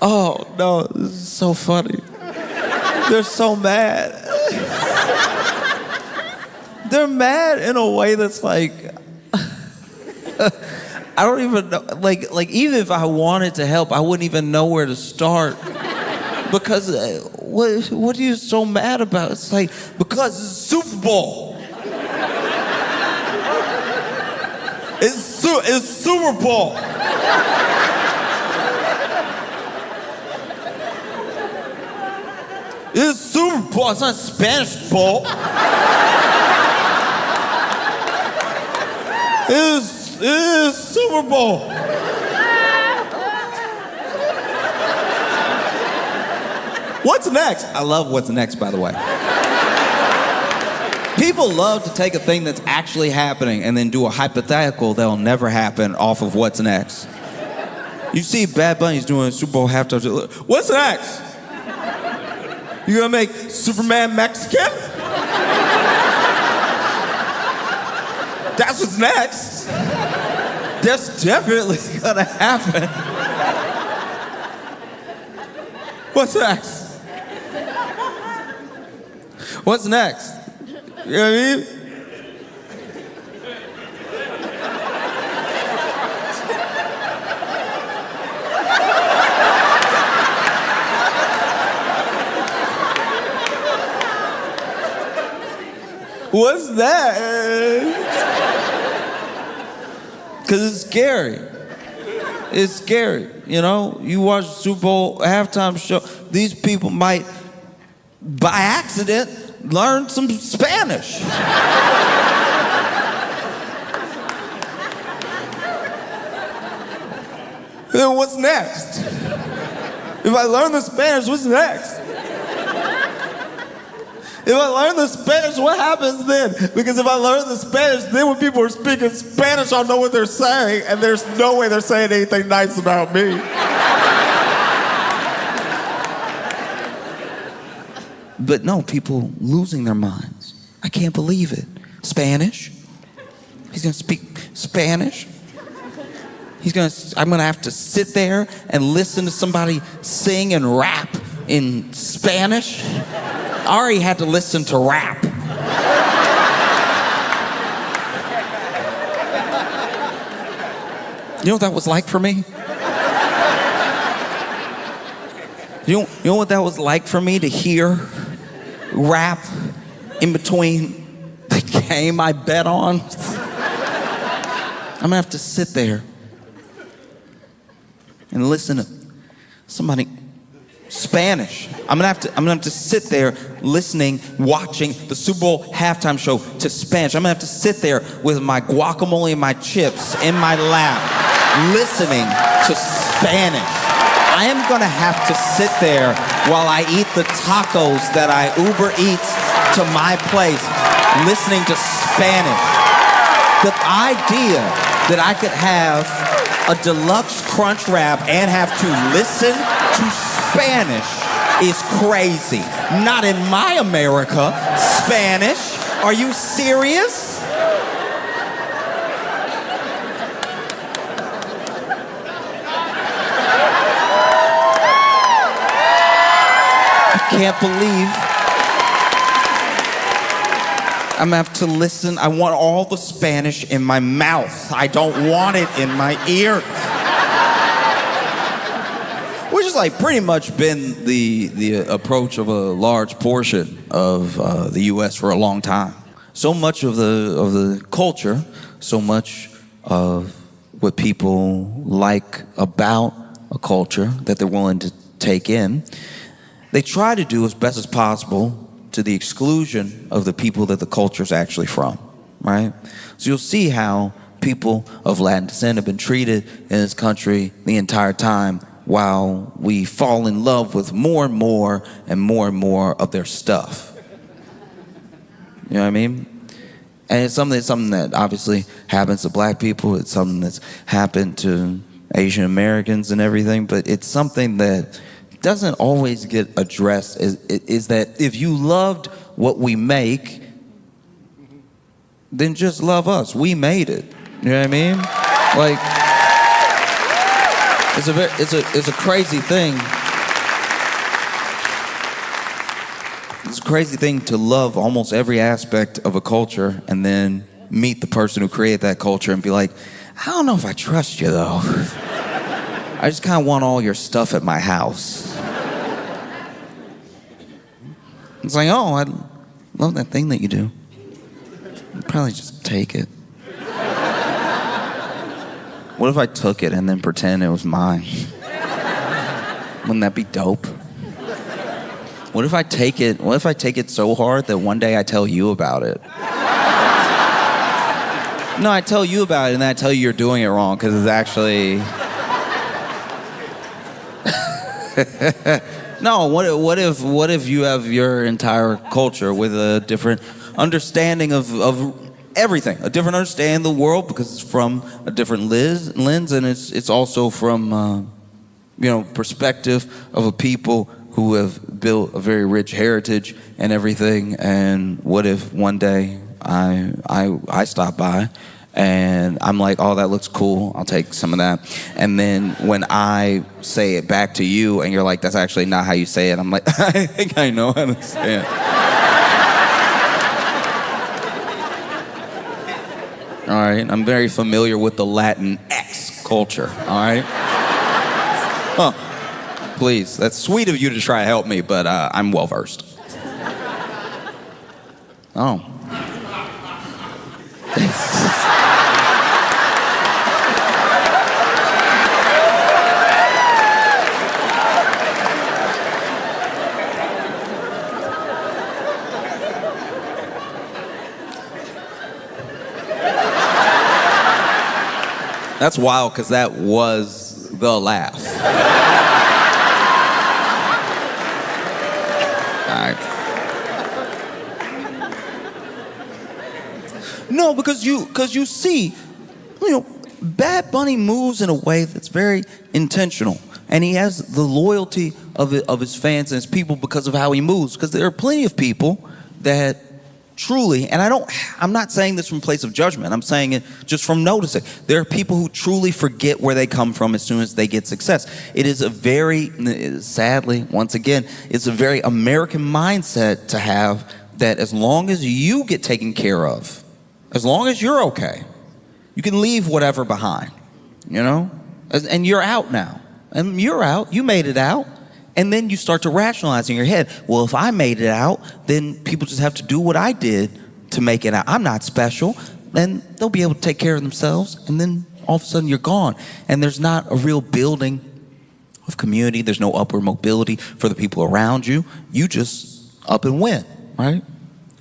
Oh, no, this is so funny. They're so mad. They're mad in a way that's like, I don't even know, like even if I wanted to help, I wouldn't even know where to start. Because what are you so mad about? It's like, because it's Super Bowl. It's Super Bowl. It's Super Bowl. It's not Spanish Bowl. It is Super Bowl. What's next? I love what's next, by the way. People love to take a thing that's actually happening and then do a hypothetical that'll never happen off of what's next. You see Bad Bunny's doing a Super Bowl halftime show. What's next? You gonna make Superman Mexican? That's what's next. That's definitely gonna happen. What's next? What's next? You know what I mean? What's that? Because it's scary. It's scary, you know? You watch the Super Bowl halftime show, these people might, by accident, learn some Spanish. Then what's next? If I learn the Spanish, what's next? If I learn the Spanish, what happens then? Because if I learn the Spanish, then when people are speaking Spanish, I'll know what they're saying, and there's no way they're saying anything nice about me. But no, people losing their minds. I can't believe it. Spanish? He's gonna speak Spanish? I'm gonna have to sit there and listen to somebody sing and rap in Spanish? I already had to listen to rap. You know what that was like for me? You know what that was like for me to hear rap in between the game I bet on? I'm gonna have to sit there and listen to somebody Spanish. I'm gonna have to sit there listening, watching the Super Bowl halftime show to Spanish. I'm gonna have to sit there with my guacamole and my chips in my lap, listening to Spanish. I am gonna have to sit there while I eat the tacos that I Uber Eats to my place, listening to Spanish. The idea that I could have a deluxe crunch wrap and have to listen to Spanish is crazy. Not in my America. Spanish? Are you serious? I can't believe I'm gonna have to listen. I want all the Spanish in my mouth. I don't want it in my ears. Which has like pretty much been the approach of a large portion of the U.S. for a long time. So much of the culture, so much of what people like about a culture that they're willing to take in, they try to do as best as possible to the exclusion of the people that the culture's actually from, right? So you'll see how people of Latin descent have been treated in this country the entire time while we fall in love with more and more and more and more of their stuff. You know what I mean? And it's something that obviously happens to black people. It's something that's happened to Asian Americans and everything, but it's something that doesn't always get addressed, is that if you loved what we make, then just love us. We made it. You know what I mean? Like, it's a crazy thing. It's a crazy thing to love almost every aspect of a culture and then meet the person who created that culture and be like, I don't know if I trust you though. I just kind of want all your stuff at my house. It's like, oh, I love that thing that you do. I'd probably just take it. What if I took it and then pretend it was mine? Wouldn't that be dope? What if I take it so hard that one day I tell you about it? No, I tell you about it, and then I tell you you're doing it wrong, because it's actually... No, what if you have your entire culture with a different understanding of everything, a different understanding of the world, because it's from a different lens, and it's also from perspective of a people who have built a very rich heritage and everything. And what if one day I stop by and I'm like, oh, that looks cool, I'll take some of that. And then when I say it back to you and you're like, that's actually not how you say it, I'm like, I think I know how to say it. All right, I'm very familiar with the Latin X culture, all right? Huh. Please, that's sweet of you to try to help me, but I'm well-versed. Oh. That's wild, because that was the laugh. All right. No, because you see, Bad Bunny moves in a way that's very intentional, and he has the loyalty of his fans and his people because of how he moves. Because there are plenty of people that truly, and I'm not saying this from a place of judgment, I'm saying it just from noticing. There are people who truly forget where they come from as soon as they get success. It is a very, sadly, once again, it's a very American mindset to have, that as long as you get taken care of, as long as you're okay, you can leave whatever behind, and you're out now. And you're out, you made it out. And then you start to rationalize in your head, well, if I made it out, then people just have to do what I did to make it out. I'm not special. And they'll be able to take care of themselves. And then all of a sudden you're gone. And there's not a real building of community. There's no upward mobility for the people around you. You just up and went, right?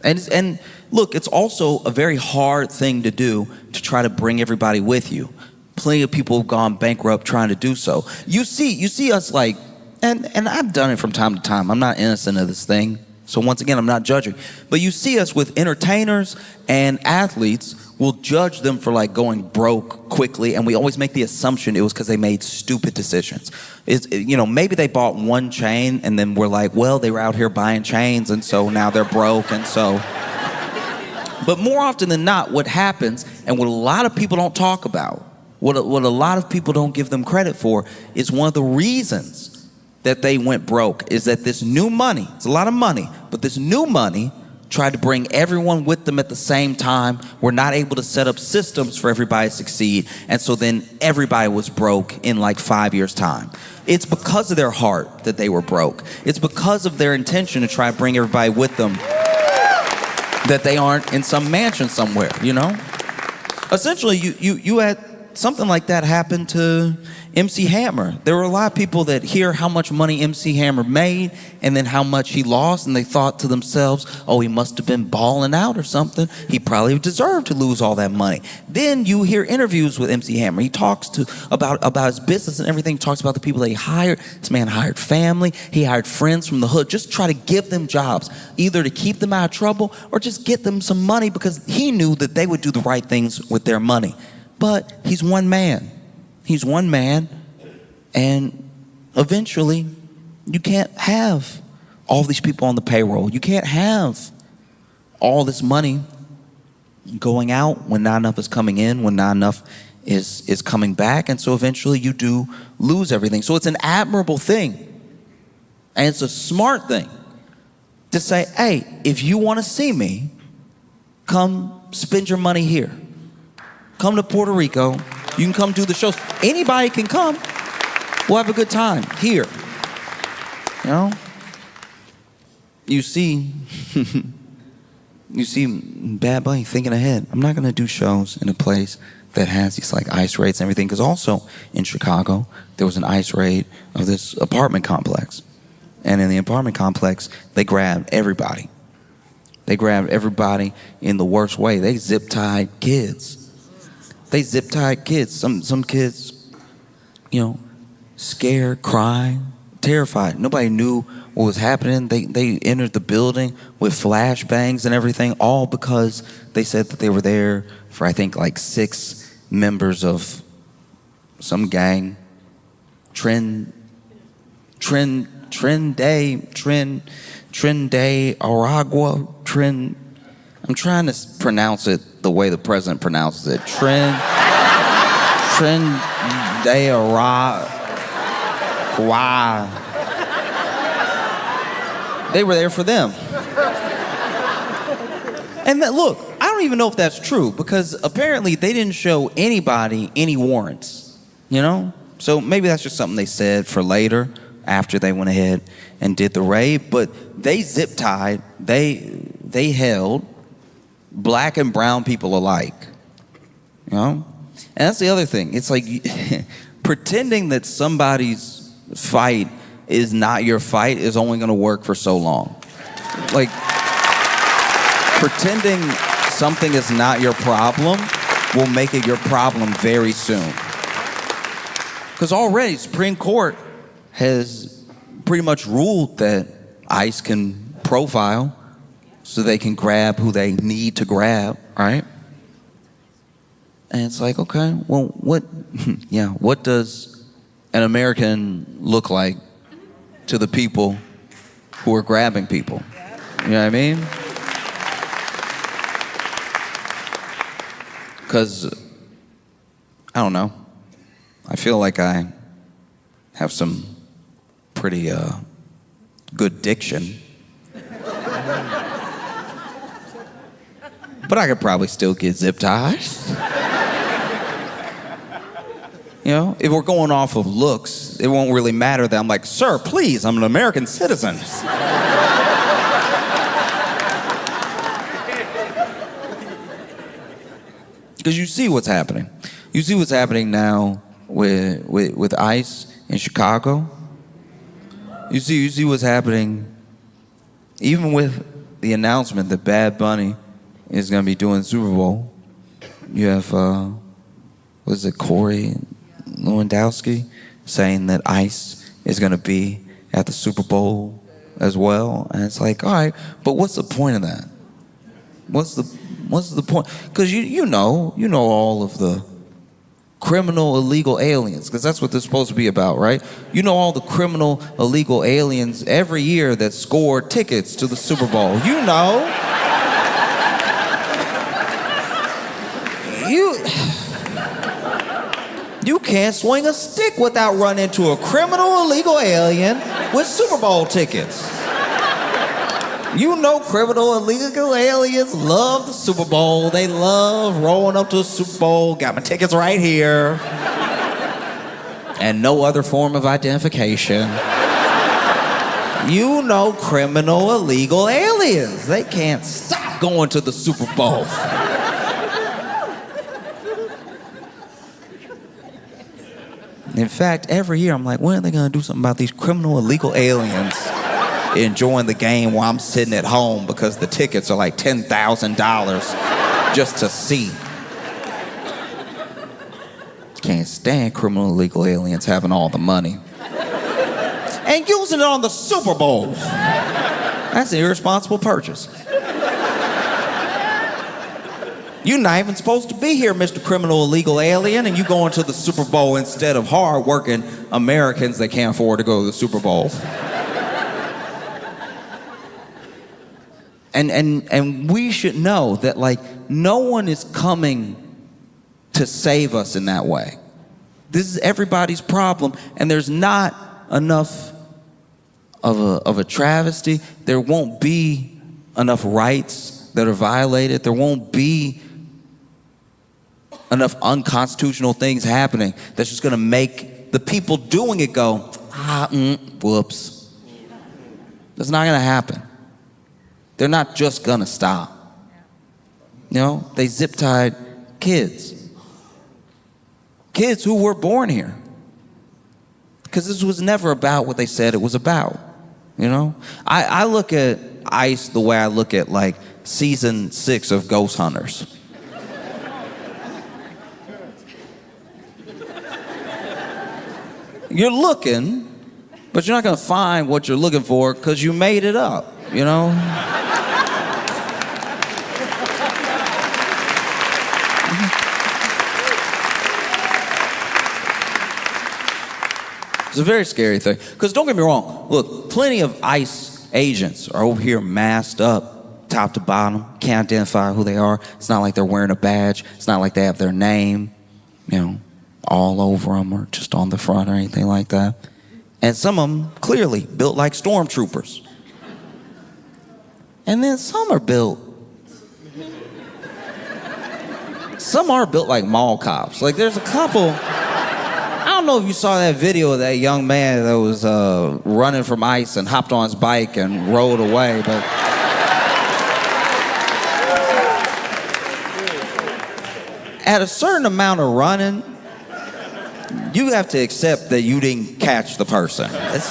And look, it's also a very hard thing to do, to try to bring everybody with you. Plenty of people have gone bankrupt trying to do so. You see us like, and I've done it from time to time. I'm not innocent of this thing. So once again, I'm not judging. But you see us with entertainers and athletes, we'll judge them for like going broke quickly, and we always make the assumption it was because they made stupid decisions. Maybe they bought one chain, and then we're like, well, they were out here buying chains, and so now they're broke, and so. But more often than not, what happens, and what a lot of people don't talk about, what a lot of people don't give them credit for, is one of the reasons that they went broke is that this new money, it's a lot of money, but this new money tried to bring everyone with them at the same time. We're not able to set up systems for everybody to succeed. And so then everybody was broke in like 5 years' time. It's because of their heart that they were broke. It's because of their intention to try to bring everybody with them that they aren't in some mansion somewhere, Essentially, you had something like that happen to MC Hammer. There were a lot of people that hear how much money MC Hammer made and then how much he lost, and they thought to themselves, oh, he must have been balling out or something. He probably deserved to lose all that money. Then you hear interviews with MC Hammer. He talks about his business and everything. He talks about the people that he hired. This man hired family. He hired friends from the hood. Just try to give them jobs, either to keep them out of trouble or just get them some money, because he knew that they would do the right things with their money. But he's one man. He's one man, and eventually you can't have all these people on the payroll. You can't have all this money going out when not enough is coming in, when not enough is coming back, and so eventually you do lose everything. So it's an admirable thing, and it's a smart thing to say, hey, if you want to see me, come spend your money here. Come to Puerto Rico. You can come do the shows. Anybody can come. We'll have a good time here. You see Bad Bunny thinking ahead. I'm not going to do shows in a place that has these like ICE raids and everything, because also in Chicago, there was an ICE raid of this apartment complex. And in the apartment complex, they grabbed everybody. They grabbed everybody in the worst way. They zip-tied kids. They zip-tied kids. Some kids, scared, crying, terrified. Nobody knew what was happening. They entered the building with flashbangs and everything, all because they said that they were there for, I think, like 6 members of some gang. Trend Day Aragua. I'm trying to pronounce it the way the president pronounces it. Trend Day Aragua. They were there for them. And look, I don't even know if that's true, because apparently they didn't show anybody any warrants, So maybe that's just something they said for later, after they went ahead and did the raid. But they zip-tied, they held black and brown people alike, And that's the other thing. It's like pretending that somebody's fight is not your fight is only going to work for so long. Like, pretending something is not your problem will make it your problem very soon. Because already Supreme Court has pretty much ruled that ICE can profile so they can grab who they need to grab, right? And it's like, okay, well, what does an American look like to the people who are grabbing people? You know what I mean? Because, I don't know, I feel like I have some pretty good diction. But I could probably still get zip-tied. If we're going off of looks, it won't really matter that I'm like, sir, please, I'm an American citizen. Because you see what's happening. You see what's happening now with ICE in Chicago. You see what's happening even with the announcement that Bad Bunny is going to be doing the Super Bowl. You have, Corey Lewandowski saying that ICE is going to be at the Super Bowl as well. And it's like, all right, but what's the point of that? What's the point? Because you know all of the criminal illegal aliens, because that's what they're supposed to be about, right? You know all the criminal illegal aliens every year that score tickets to the Super Bowl. You can't swing a stick without running into a criminal illegal alien with Super Bowl tickets. Criminal illegal aliens love the Super Bowl. They love rolling up to the Super Bowl. Got my tickets right here. And no other form of identification. Criminal illegal aliens. They can't stop going to the Super Bowl. In fact, every year I'm like, when are they going to do something about these criminal illegal aliens enjoying the game while I'm sitting at home because the tickets are like $10,000 just to see? Can't stand criminal illegal aliens having all the money and using it on the Super Bowl. That's an irresponsible purchase. You're not even supposed to be here, Mr. Criminal Illegal Alien, and you going to the Super Bowl instead of hard-working Americans that can't afford to go to the Super Bowl. And we should know that, no one is coming to save us in that way. This is everybody's problem, and there's not enough of a travesty. There won't be enough rights that are violated. There won't be enough unconstitutional things happening that's just going to make the people doing it go, whoops. That's not going to happen. They're not just going to stop. They zip-tied kids. Kids who were born here. Because this was never about what they said it was about. I look at ICE the way I look at, season 6 of Ghost Hunters. You're looking, but you're not gonna find what you're looking for because you made it up, you know? It's a very scary thing. Because don't get me wrong, look, plenty of ICE agents are over here masked up, top to bottom, can't identify who they are. It's not like they're wearing a badge. It's not like they have their name, all over them or just on the front or anything like that. And some of them clearly built like stormtroopers. And then some are built like mall cops. Like there's a couple, I don't know if you saw that video of that young man that was running from ICE and hopped on his bike and rode away, but at a certain amount of running, you have to accept that you didn't catch the person. And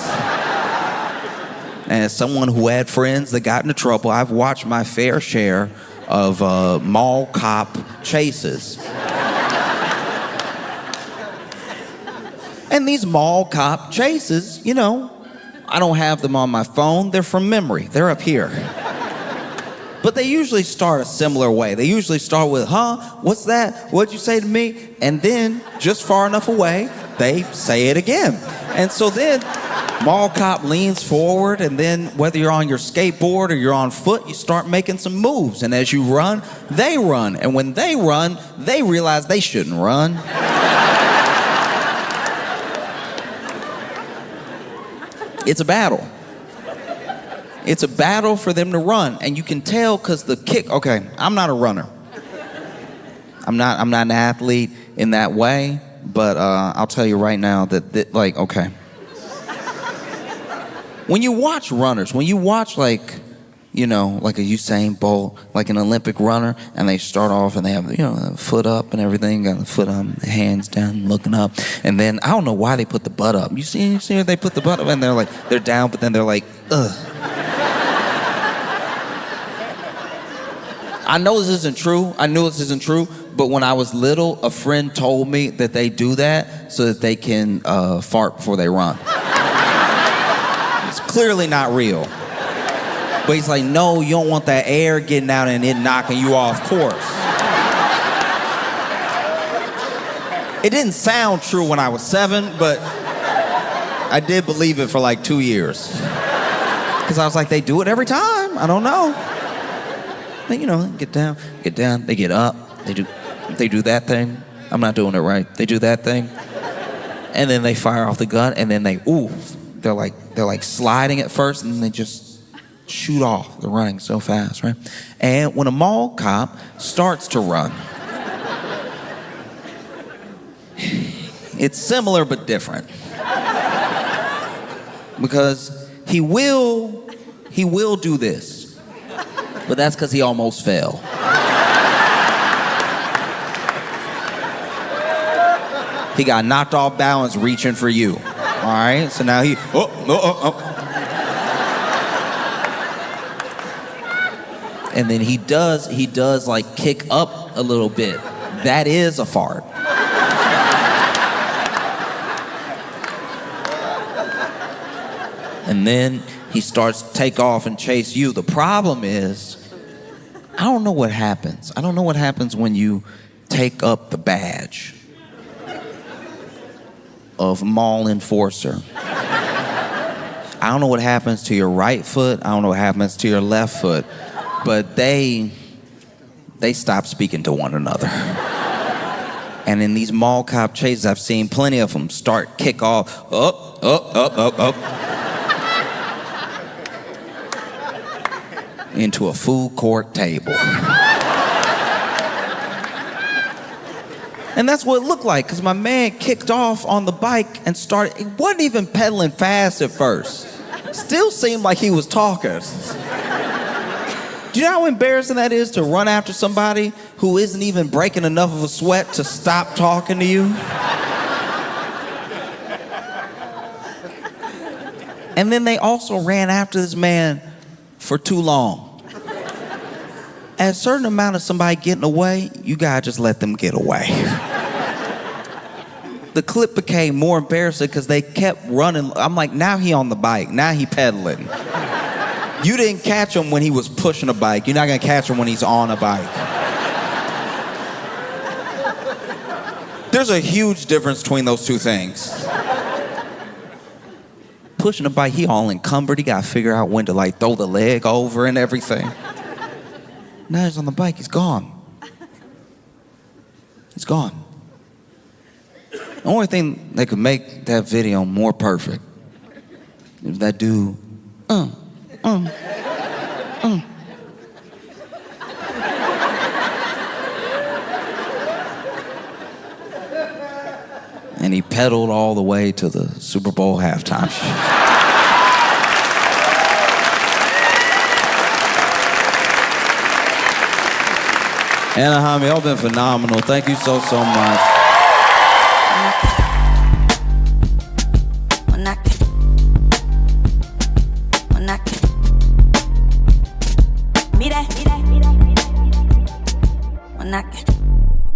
as someone who had friends that got into trouble, I've watched my fair share of mall cop chases. And these mall cop chases, I don't have them on my phone. They're from memory. They're up here. But they usually start a similar way. They usually start with, what's that? What'd you say to me? And then, just far enough away, they say it again. And so then, mall cop leans forward, and then whether you're on your skateboard or you're on foot, you start making some moves. And as you run, they run. And when they run, they realize they shouldn't run. It's a battle. It's a battle for them to run, and you can tell because the kick. Okay, I'm not a runner. I'm not an athlete in that way, but I'll tell you right now that okay. When you watch runners, when you watch like a Usain Bolt, like an Olympic runner, and they start off and they have a foot up and everything, got the foot up, the hands down, looking up, and then I don't know why they put the butt up. You see where they put the butt up, and they're down, but then they're like, ugh. I know this isn't true. I knew this isn't true, but when I was little, a friend told me that they do that so that they can fart before they run. It's clearly not real. But he's like, no, you don't want that air getting out and it knocking you off course. It didn't sound true when I was 7, but I did believe it for like 2 years. Because I was like, they do it every time. I don't know. They, get down, they get up, they do that thing. I'm not doing it right. They do that thing. And then they fire off the gun, and then they're like sliding at first, and then they just shoot off. They're running so fast, right? And when a mall cop starts to run, it's similar but different. Because he will do this. But that's because he almost fell. He got knocked off balance reaching for you. All right? So now he, And then he does like kick up a little bit. That is a fart. And then he starts to take off and chase you. The problem is, I don't know what happens. I don't know what happens when you take up the badge of mall enforcer. I don't know what happens to your right foot. I don't know what happens to your left foot. But they stop speaking to one another. And in these mall cop chases, I've seen plenty of them kick off, up. Into a food court table. And that's what it looked like, because my man kicked off on the bike and he wasn't even pedaling fast at first. Still seemed like he was talking. Do you know how embarrassing that is to run after somebody who isn't even breaking enough of a sweat to stop talking to you? And then they also ran after this man for too long. At a certain amount of somebody getting away, you gotta just let them get away. the clip became more embarrassing because they kept running. I'm like, now he on the bike. Now he pedaling. You didn't catch him when he was pushing a bike. You're not going to catch him when he's on a bike. There's a huge difference between those two things. Pushing a bike, he all encumbered. He got to figure out when to like throw the leg over and everything. Now he's on the bike. He's gone. He's gone. The only thing that could make that video more perfect is that dude, And he pedaled all the way to the Super Bowl halftime show. Anaheim, y'all been phenomenal. Thank you so much.